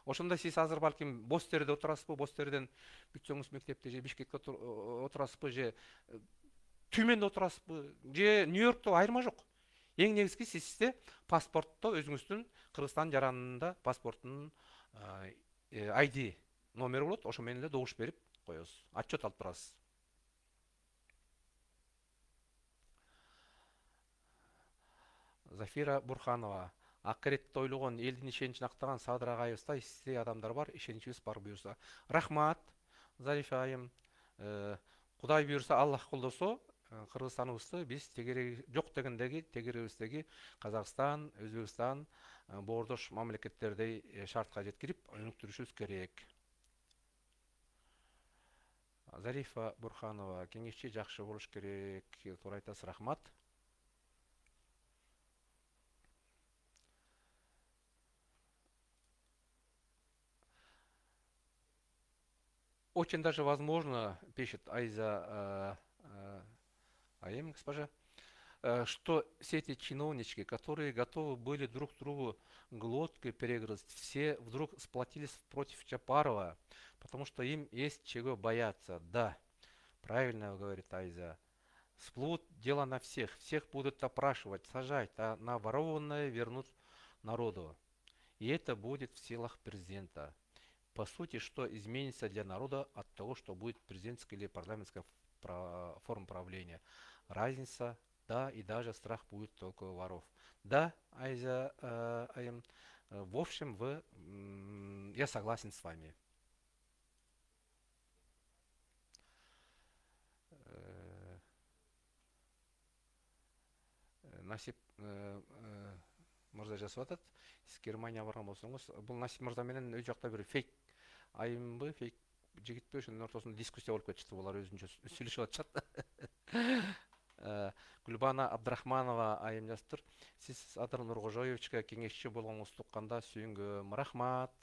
Ошондо сиз азыр балким бос терде отурасызбы, бос терден бүтсөңүз мектепте, же Бишкекте отурасызбы, же Түмөндө отурасызбы, же Нью-Йоркто, айырма жок. Эң негизги сизде паспортто өзүңүздүн Кыргызстан жаранында паспорттун ID номери болот, ошо менен эле добуш берип коесуз, отчет алып турасыз. Зафира Бурханова: акыретте ойлогон, элдин ишеничин актаган Садыр агайыбыздай сиздей адамдар бар, ишеничибиз бар буюрса. Рахмат, Зарифа айым. Кудай буюрса, Аллах колдосо, Кыргызстаныбызды биз жок дегендеги тегеребиздеги Казакстан, Өзбекстан, боордош мамлекеттердей шартка жеткирип өнүктүрүшүбүз керек. Зарифа Бурханова: кеңешчи жакшы болуш керек. Туура айтасыз, рахмат. Очень даже возможно, пишет Айза Аем, госпожа, что все эти чиновнички, которые готовы были друг другу глотки перегрызть, все вдруг сплотились против Чапарова, потому что им есть чего бояться. Да, правильно говорит Айза. Всплывут дело на всех, всех будут опрашивать, сажать, а на ворованное вернут народу. И это будет в силах президента. По сути, что изменится для народа от того, что будет президентская или парламентская форма правления? Разница, да, и даже страх будет только у воров. Да, Айза, в общем, я согласен с вами. Насип мырза жазып атат, сиз Германияга барган болсоңуз, бул Насип мырза менен өз жакта бир фейк айымбы, фейк жигитпи ошонун ортосунда дискуссия болуп кетишти, булар өзүнчө сүйлөшүп атышат. Гүлбана Абдрахманова айым жазыптыр. Сиз Адыр Нуркожоевичке кеңешчи болгонуңузду укканда сүйүнгөм. Рахмат.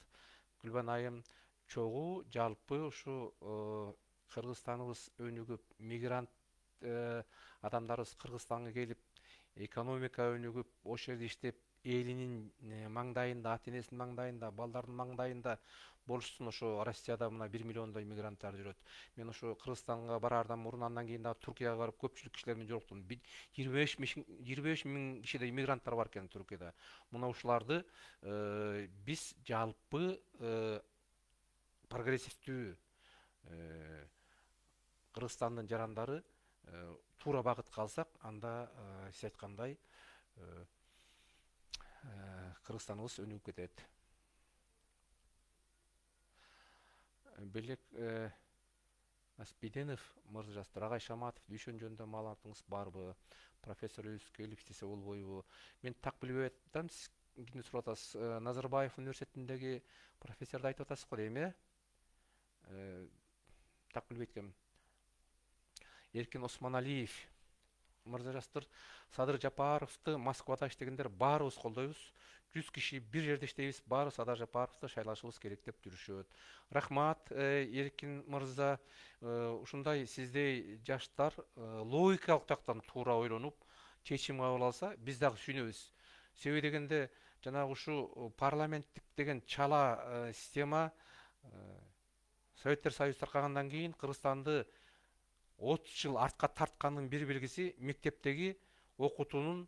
Гүлбана айым, чогуу жалпы ушу Кыргызстаныбыз өнүгүп, мигрант адамдарыбыз Кыргызстанга келип, экономика өнүгүп, ошол жерде иштеп, элинин маңдайында, ата энесинин маңдайында, балдардын маңдайында болушсун. Ошо Россияда мына 1 миллиондой мигранттар жүрөт. Мен ошо Кыргызстанга бараардан мурун, андан кийин дагы Түркияга барып көпчүлүк кишилер менен жолуктум. 25 миң кишидей мигранттар бар экен Түркияда. Мына ушуларды биз жалпы прогрессивдүү Кыргызстандын жарандары туура багытка алсак, анда сиз айткандай Кыргызстаныбыз өнүгүп кетет. Белек Аспиденов мырза жазыптыр. Агай Шаматов, дүйшөн жөнүндө маалыматыңыз барбы? Профессор Үйлүскө келип иштесе болбойбу? Мен так билбей атам, сиз кимди сурап атасыз? Назарбаев университетиндеги профессорду айтып атасыз го дейм, так билбейт экенмин. Эркин Осмоналиев мырза жазыптыр. Садыр Жапаровду Москвада иштегендер баарыбыз колдойбуз. 100 киши бир жерде иштейбиз, баары Садыр Жапаровду шайлашыбыз керек деп жүрүшөт. Рахмат, Эркин мырза. Ушундай сиздей жаштар логикалык жактан туура ойлонуп, чечим кабыл алса, биз дагы сүйүнөбүз. Себеби дегенде, жанагы ушу парламенттик деген чала система Советтер Союзу таркагандан кийин Кыргызстанды 30 жыл артка тарткандын бир белгиси мектептеги окутуунун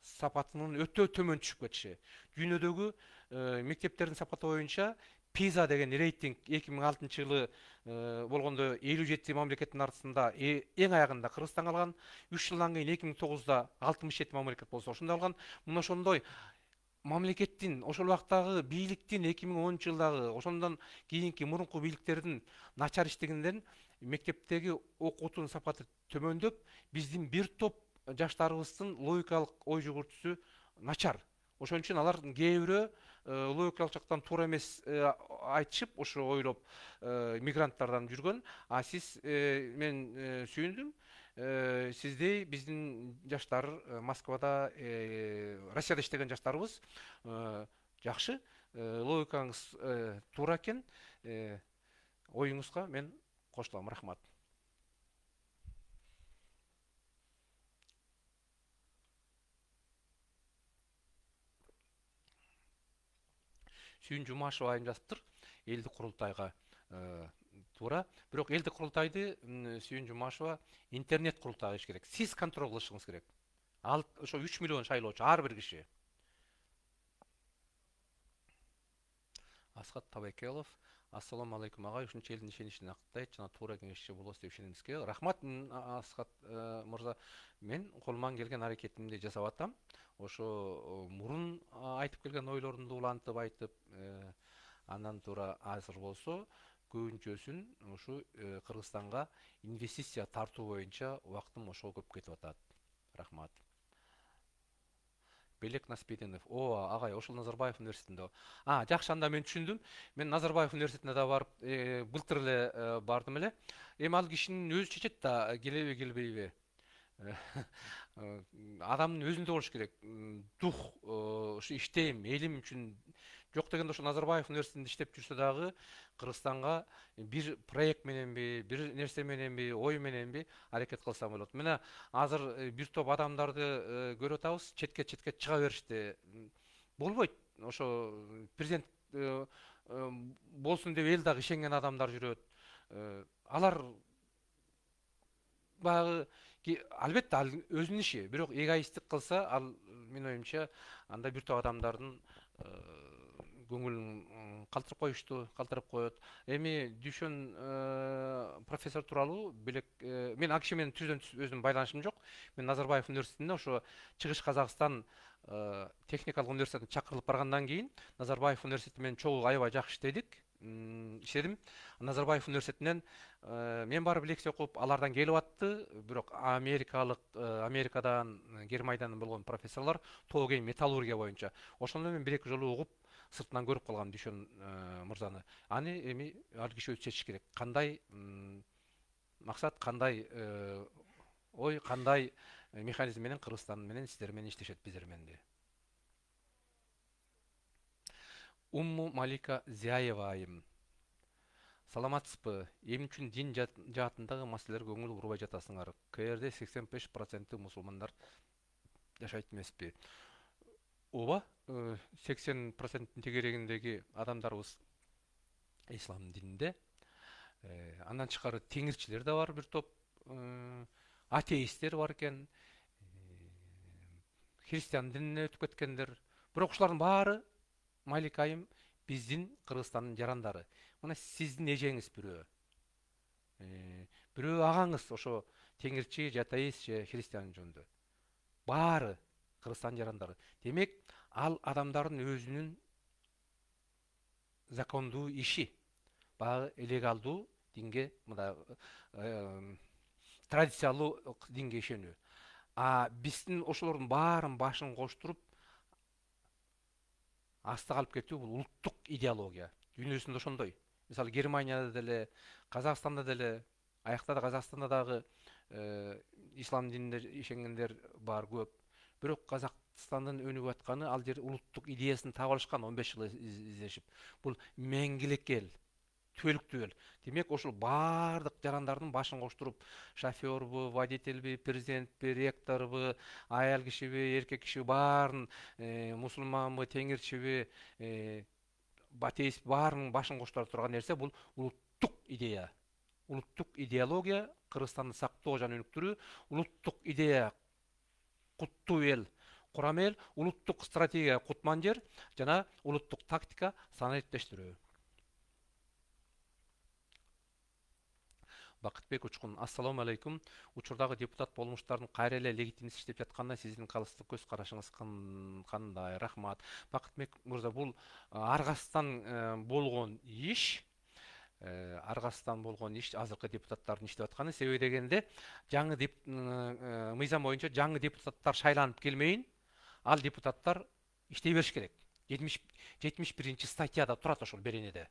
сапатынын өтө төмөн түшүп кетиши. Дүйнөдөгү мектептердин сапаты боюнча PISA деген рейтинг 2006 жылы болгондо 57 мамлекеттин арасында эң аягында Кыргызстан калган. 3 жылдан кийин 2009да 67 мамлекет болсо ошондо алган. Мына ошондой мамлекеттин, ошол убактагы бийликтин 2010 жылдагы, ошондон кийинки мурунку бийликтердин начар иштегенден мектептеги окутуунун сапаты төмөндөп, биздин бир топ жаштарыбыздын логикалык ой жүгүртүүсү начар. Ошон үчүн алар кээ бирөө логикалык жактан туура эмес айтышып, ошо ойлоп мигранттардан жүргөн. А сиз, мен сүйүндүм, сиздей биздин жаштар Москвада, Россияда иштеген жаштарыбыз жакшы, логикаңыз туура экен. Оюңузга мен кошулам. Рахмат. Сүйүн Жумашева айым жазыптыр. Элдик курултайга туура. Бирок элдик курултайды Сүйүн Жумашева интернет курултай кылыш керек. Сиз контроль кылышыңыз керек. Ал ошо 3 миллион шайлоочу ар бир киши. Асхат Табекелов, ассаламу алейкум агай, ушунча элдин ишеничин актайт жана туура кеңешчи болосуз деп ишенимизге. Рахмат Асхат мырза. Мен колуман келген аракетимди жасап атам. Ошо мурун айтып келген ойлорумду улантып айтып, андан туура азыр болсо көбүнчөсүн ушу Кыргызстанга инвестиция тартуу боюнча убактым ошого көп кетип атат. Рахмат. Белек Наспиденов. Агай, ошол Назарбаев университетинде. Жакшы, анда мен түшүндүм. Мен Назарбаев университетине да барып, былтыр эле бардым эле. Эми ал кишинин өзү чечет да, келеби келбейби. Адамдын өзүндө болуш керек. Дух, ушу иштейм, элим үчүн. Жок дегенде ошо Назарбаев университетинде иштеп жүрсө дагы Кыргызстанга бир проект мененби, бир нерсе мененби, ой мененби аракет кылсам болот. Мына азыр бир топ адамдарды көрүп атабыз, четке чыга беришти. Болбойт. Ошо президент болсун деп эл дагы ишенген адамдар жүрөт. Алар багы албетте ал өзүнүн иши, бирок эгоисттик кылса, ал менин оюмча анда бир топ адамдардын көңүлүн калтырып коет. Эми Дүйшөн профессор тууралуу белек, мен ал киши менен түздөн түз өзүмдүн байланышым жок. Мен Назарбаев университетинде ошо Чыгыш Казакстан техникалык университетине чакырылып баргандан кийин Назарбаев университети менен чогуу аябай жакшы иштедим. Назарбаев университетинен мен барып лекция окуп, алардан келип атты, бирок Америкадан, Германиядан болгон профессорлор тоого кийин металлургия боюнча. Ошондо мен 1-2 жолу угуп, сыртынан көрүп калган Дүйшөн мырзаны. Аны эми ал киши өзү чечиш керек. Кандай максат, кандай ой, кандай механизм менен Кыргызстан менен сиздер менен иштешет, биздер менен де. Умму Малика Зияева айым. Саламатсызбы? Эмне үчүн дин жаатындагы маселелерге көңүл бурбай жатасыңар? КРде 85% мусулмандар жашайт эмеспи? Ооба, 80%-тин тегерегиндеги адамдарыбыз ислам дининде. Андан тышкары теңирчилер да бар, бир топ атеисттер бар экен, христиан динине өтүп кеткендер. Бирок ушулардын баары Малика айым биздин Кыргызстандын жарандары. Мына сиздин эжеңиз бирөө. Бирөө агаңыз ошо теңирчи, же атеист, же христиан жөнүндө. Баары Кыргызстан жарандары. Демек, ал адамдардын өзүнүн закондуу иши. Багы легалдуу динге, мында традициялуу динге ишенүү. Биздин ошолордун баарын башын коштуруп астыга алып кетүү бул улуттук идеология. Дүйнө жүзүндө ошондой. Мисалы Германияда деле, Казакстанда деле, аякта да Казакстанда дагы ислам динине ишенгендер бар көп. Бирок Казакстандын өнүгүп атканы ал жер улуттук идеясын таап алышкан 15 жыл издешип. Бул меңгилик эл, түбөлүктүү эл. Демек, ошол баардык жарандардын башын коштуруп, шофёрбу, водительби, президентби, ректорбу, аял кишиби, эркек кишиби баарын, мусулманбы, теңирчиби, атеист баарын башын коштура турган нерсе бул улуттук идея. Улуттук идеология Кыргызстанды сактоо жана өнүктүрүү, улуттук идея куттуу эл, курам эл, улуттук стратегия кутман жер жана улуттук тактика санариптештирүү. Бакытбек Учкун, ассаламу алейкум. Учурдагы депутат болмуштардын кайра эле легитимдүү иштеп жатканына сиздин калыстык көз карашыңыз кандай? Рахмат. Бакытбек мырза, бул аргасыздан болгон иш. Аргасыздан болгон иш азыркы депутаттардын иштеп атканы. Себеби дегенде, жаңы мыйзам боюнча жаңы депутаттар шайланып келмейин, ал депутаттар иштей бериш керек. 71 статьяда турат ошол беренеде.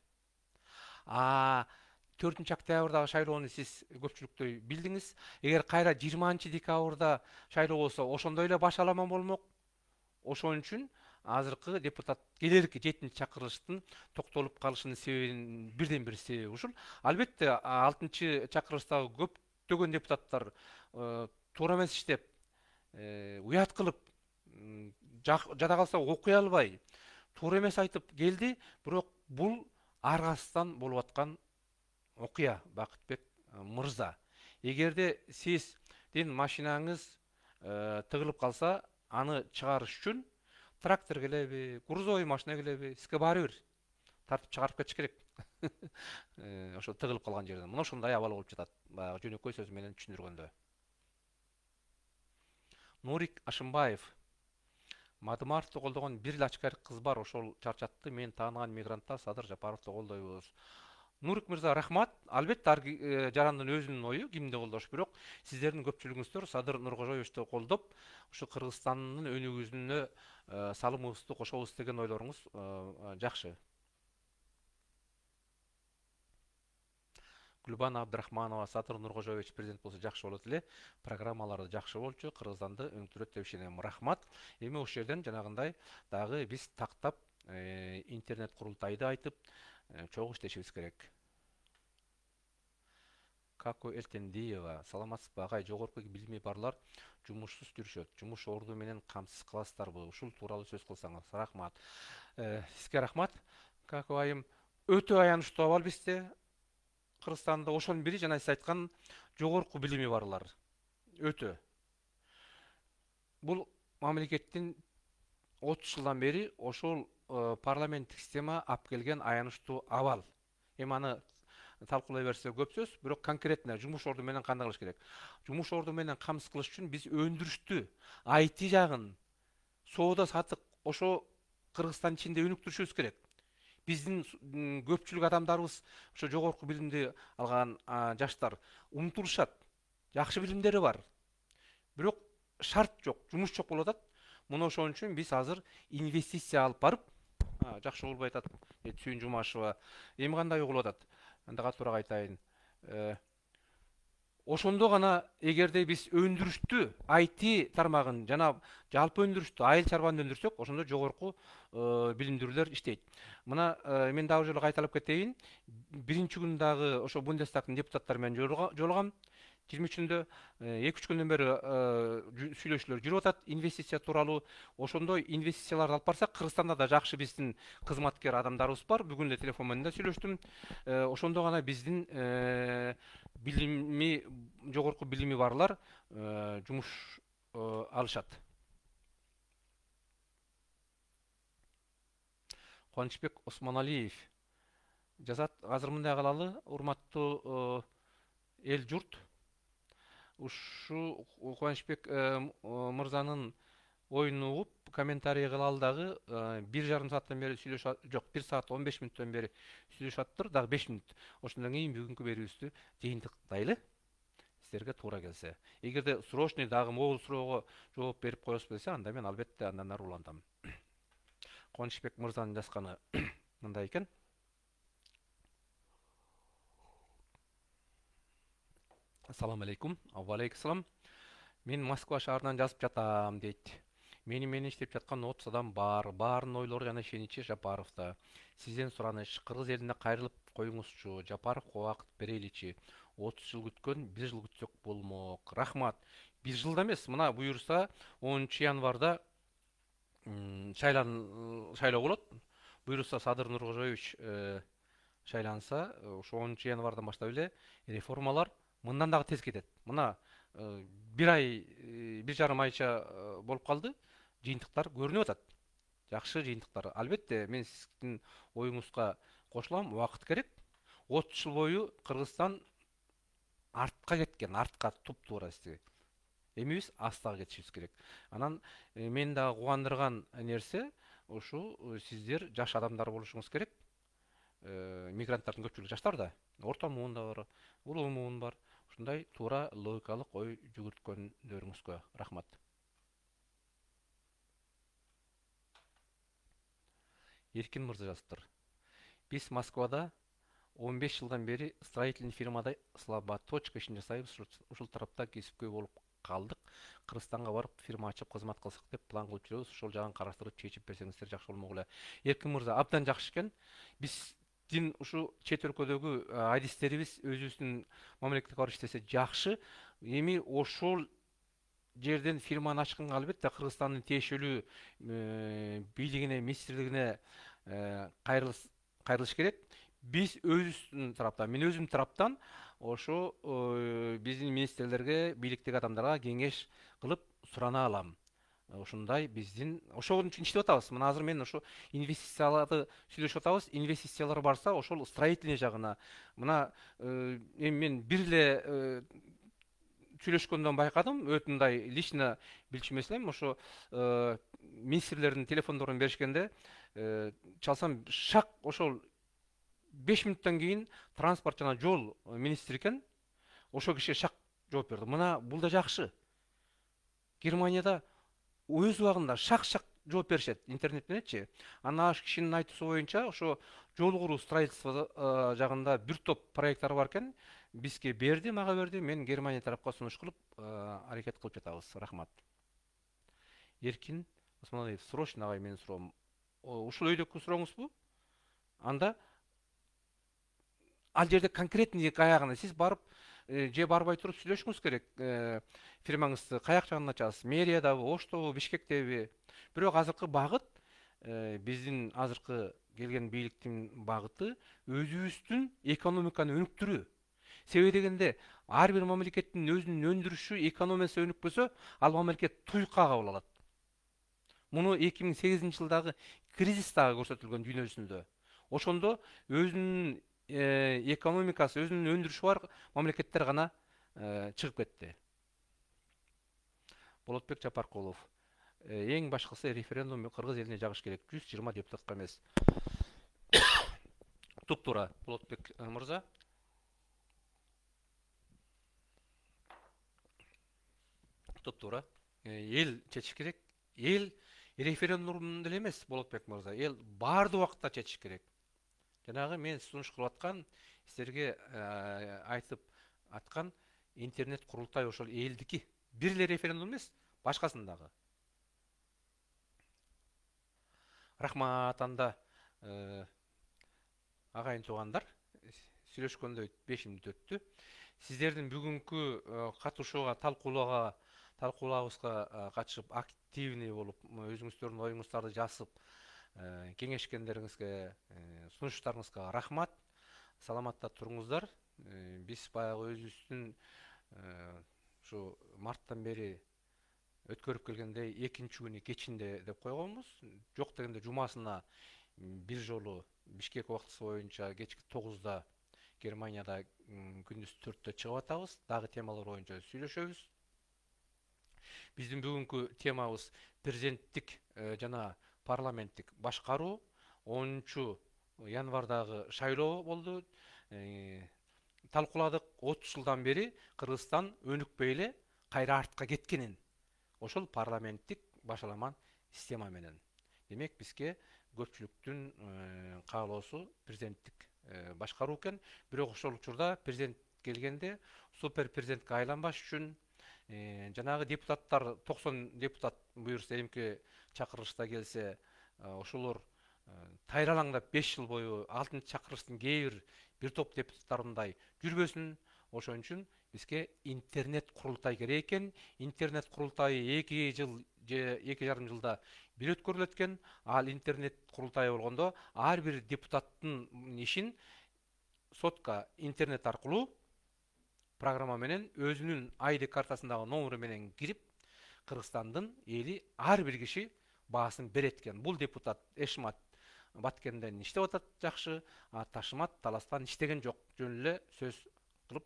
4 октябрдагы шайлоону сиз көпчүлүктөй билдиңиз. Эгер кайра 20 декабрда шайлоо болсо, ошондой эле башаламан болмок. Ошон үчүн азыркы депутат келерки 7 чакырылыштын токтолуп калышынын себебинин бирден бир себеби ушул. Албетте 6 чакырылыштагы көптөгөн депутаттар туура эмес иштеп, уят кылып, жада калса окуй албай, туура эмес айтып келди, бирок бул аргасыздан болуп аткан окуя, Бакытбек мырза. Эгерде сиздин машинаңыз тыгылып калса, аны чыгарыш үчүн трактор келеби, грузовой машина келеби, сизге баары бир тартып чыгарып кетиш керек. Ошо тыгылып калган жерден. Мына ошондой абал болуп жатат. Баягы жөнөкөй сөз менен түшүндүргөндө. Нурик Ашымбаев. Мадымаровду колдогон бир лачкар кыз бар, ошол чарчатты. Мен тааныган мигранттар Садыр Жапаровду колдойбуз. Нурик мырза, рахмат. Албетте ар жарандын өзүнүн ою, кимди колдош, бирок сиздердин көпчүлүгүңүздөр Садыр Нуркожоевичти колдоп, ушу Кыргызстандын өнүгүүсүнө салымыбызды кошобуз деген ойлоруңуз жакшы. Гүлбан Абдрахманова, Садыр Нуркожоевич президент болсо жакшы болот эле. Программалары жакшы болчу, Кыргызстанды өнүктүрөт деп ишенем. Рахмат. Эми ошол жерден жанагындай дагы биз тактап интернет курултайды айтып чогуу иштешибиз керек. Како Элтендиева, саламатсызбы агай, жогорку билими барлар жумушсуз жүрүшөт. Жумуш орду менен камсыз кыласыздарбы? Ушул тууралуу сөз кылсаңыз. Рахмат. Сизге рахмат. Како айым, өтө аянычтуу абал бизде. Кыргызстанда ошонун бири жана сиз айткан жогорку билими барлар. Өтө. Бул мамлекеттин 30 жылдан бери ошол парламенттик система алып келген аянычтуу абал. Эми аны талкуулай берсе көп сөз, бирок конкретно жумуш орду менен кандай кылыш керек? Жумуш орду менен камсыз кылыш үчүн биз өндүрүштү, IT жагын, соода сатык ошо Кыргызстан ичинде өнүктүрүшүбүз керек. Биздин көпчүлүк адамдарыбыз ошо жогорку билимди алган жаштар умтулушат. Жакшы билимдери бар. Бирок шарт жок, жумуш жок болуп атат. Муну ошон үчүн биз азыр инвестиция алып барып, Жакшы болбой атат. Сүйүн Жумашева. Эми кандай болуп атат? Анда катуураак айтайын. Э, Ошондо гана эгерде биз өндүрүштү, IT тармагын жана жалпы өндүрүштү, айыл чарбаны өндүрсөк, ошондо жогорку билимдүүлөр иштейт. Мына мен дагы бир жолу кайталап кетейин. Биринчи күнү дагы ошо Бундестагдын депутаттары менен жолугам. 23-үндө 2-3 күндөн бери сүйлөшүүлөр жүрүп атат инвестиция тууралуу. Ошондой инвестицияларды алып барсак, Кыргызстанда да жакшы биздин кызматкер адамдарыбыз бар. Бүгүн эле телефон менен да сүйлөштүм. Ошондо гана биздин билими жогорку билими барлар жумуш алышат. Кубанычбек Осмоналиев жазат. Азыр мындай кылалы, урматтуу эл журт. Ушу Кубанычбек мырзанын оюн угуп комментарий кылалы дагы 1,5 сааттан бери сүйлөшүп, жок, 1 саат 15 мүнөттөн бери сүйлөшүп аттыр, дагы 5 мүнөт. Ошондон кийин бүгүнкү берүүбүздү жыйынтыктайлы, силерге туура келсе. Эгерде срочный дагы могул суроого жооп берип коесуз десе, анда мен албетте андан ары улантам. Кубанычбек мырзанын жазганы мындай экен. Ассаламу алейкум. Алейкум. Мен Москва шаарынан жазып жатам дейт. Менен иштеп жаткан 30 адам бар. Баарынын ойлору жана ишеничи Жапаровда. Сизден сураныч, кыргыз элине кайрылып коюңузчу. Жапаровго убакыт береличи. 30 жыл күткөн, 1 жыл күтсөк болмок. Рахмат. 1 жылда эмес, мына буюрса 10 январда шайлоо болот. Буюрса Садыр Нуркожоевич шайланса, ошо 10 январдан баштап эле реформалар мындан дагы тез кетет. Мына 1 ай, 1,5 айча болуп калды. Жыйынтыктар көрүнүп атат. Жакшы жыйынтыктар. Албетте мен сиздин оюңузга кошулам, убакыт керек. 30 жыл бою Кыргызстан артка кеткен, артка туп-туура сизге. Эми биз астага кетишибиз керек. Анан мен дагы кубандырган нерсе ушул сиздер жаш адамдар болушуңуз керек. Мигранттардын көпчүлүгү жаштар да, орто муун да бар, улуу муун бар. Ушундай туура логикалык ой жүгүрткөндөрүңүзгө рахмат. Эркин мырза жазыптыр. Биз Москвада 15 жылдан бери строительный фирмада слаботочка ишин жасайбыз. Ушул тарапта кесипкөй болуп калдык. Кыргызстанга барып фирма ачып кызмат кылсак деп план кылып жүрөбүз. Ошол жагын караштырып чечип берсеңиздер жакшы болмок эле. Эркин мырза абдан жакшы экен. Биздин ушу чет өлкөдөгү адистерибиз өзүбүздүн мамлекетке барып иштесе жакшы. Эми ошол жерден фирманы ачканга албетте Кыргызстандын тиешелүү бийлигине, министрлигине кайрылыш керек. Биз өзүбүздүн тараптан, мен өзүм тараптан ошо биздин министрлерге, бийликтеги адамдарга кеңеш кылып сурана алам. Ошондой биздин ошол үчүн иштеп атабыз. Мына азыр мен ошо инвестицияларды сүйлөшүп атабыз. Инвестициялар барса, ошол строительный жагына. Мына эми мен бир эле сүйлөшкөндөн байкадым, өтө мындай лично билчү эмес элем. Ошо министрлердин телефондорун беришкенде чалсам шак ошол 5 мүнөттөн кийин транспорт жана жол министри экен. Ошол кишиге шак жооп берди. Мына бул да жакшы. Германияда өз убагында шак жооп беришет интернет мененчи. Ана кишинин айтуусу боюнча ошо жол куруу строительство жагында бир топ проекттер бар экен. Бизге берди, мага берди. Мен Германия тарапка сунуш кылып аракет кылып жатабыз. Рахмат. Эркин Осмоналиев, срочно агай менин суроом. Ушул өйдөккө сурооңузбу? Анда ал жерде конкретный каягына сиз барып же барбай туруп сүйлөшүңүз керек. Фирмаңызды каяк жагынан ачасыз? Мэриядабы, Оштобу, Бишкектеби? Бирок азыркы багыт биздин азыркы келген бийликтин багыты өзүбүздүн экономиканы өнүктүрүү. Себеби дегенде ар бир мамлекеттин өзүнүн өндүрүшү, экономиясы өнүкпөсө, ал мамлекет туйукка кабыл алат. Муну 2008-жылдагы кризис дагы көрсөтүлгөн дүйнө жүзүндө. Ошондо өзүнүн экономикасы, өзүнүн өндүрүшү бар мамлекеттер гана чыгып кетти. Болотбек Жапаркулов. Эң башкысы референдум Кыргыз элине жагыш керек. 120 депутатка эмес. Туп-туура Болотбек мырза. Туп-туура. Эл чечиш керек. Эл референдум деле эмес, Болотбек мырза, эл баардык убакытта чечиш керек. Жанагы мен сунуш кылып аткан, силерге айтып аткан интернет курултай ошол элдики. Бир эле референдум эмес, башкасын дагы. Рахмат анда агайын туугандар, сүйлөшкөндө 5 мүнөт өттү. Сиздердин бүгүнкү катышууга, талкуулабызга катышып активный болуп, өзүңүздөрдүн оюңуздарды жазып, кеңешкендериңизге, сунуштарыңызга рахмат. Саламатта туруңуздар. Биз баягы өзүбүздүн ушу марттан бери өткөрүп келгендей экинчи күнү кечинде деп койгонбуз. Жок дегенде жумасына бир жолу Бишкек убактысы боюнча кечки 9-да Германияда күндүз 4-тө чыгып атабыз. Дагы темалар боюнча сүйлөшөбүз. Биздин бүгүнкү темабыз президенттик жана парламенттик башкаруу. 10-январдагы шайлоо болду. Талкууладык. 30 жылдан бери Кыргызстан өнүкпөй эле кайра артка кеткенин. Ошол парламенттик башаламан система менен. Демек бизге көпчүлүктүн каалоосу президенттик башкаруу экен. Бирок ошол учурда президент келгенде супер президентке айланбаш үчүн жанагы депутаттар 90 депутат буюрса эмки чакырылышта келсе, ошолор тайралаңдап 5 жыл бою 6-чы чакырылыштын бир топ депутаттарындай жүрбөсүн. Ошон үчүн бизге интернет курултай керек экен. Интернет курултайы 2 жыл же 2,5 жылда бир өткөрүлөт экен. Ал интернет курултайы болгондо ар бир депутаттын ишин сотка интернет аркылуу программа менен өзүнүн ID картасындагы номеру менен кирип, Кыргызстандын эли ар бир киши баасын берет экен. Бул депутат Эшмат Баткенден иштеп атат жакшы, а Ташмат Таластан иштеген жок. Жөн эле сөз кылып,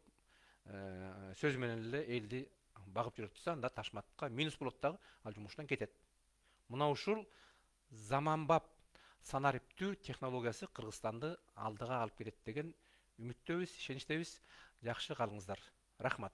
сөз менен эле элди багып жүрөт десе, анда Ташматка минус болот дагы, ал жумуштан кетет. Мына ушул заманбап санариптүү технологиясы Кыргызстанды алдыга алып келет деген үмүттөбүз, ишеничтебиз. Жакшы калыңыздар. Рахмат.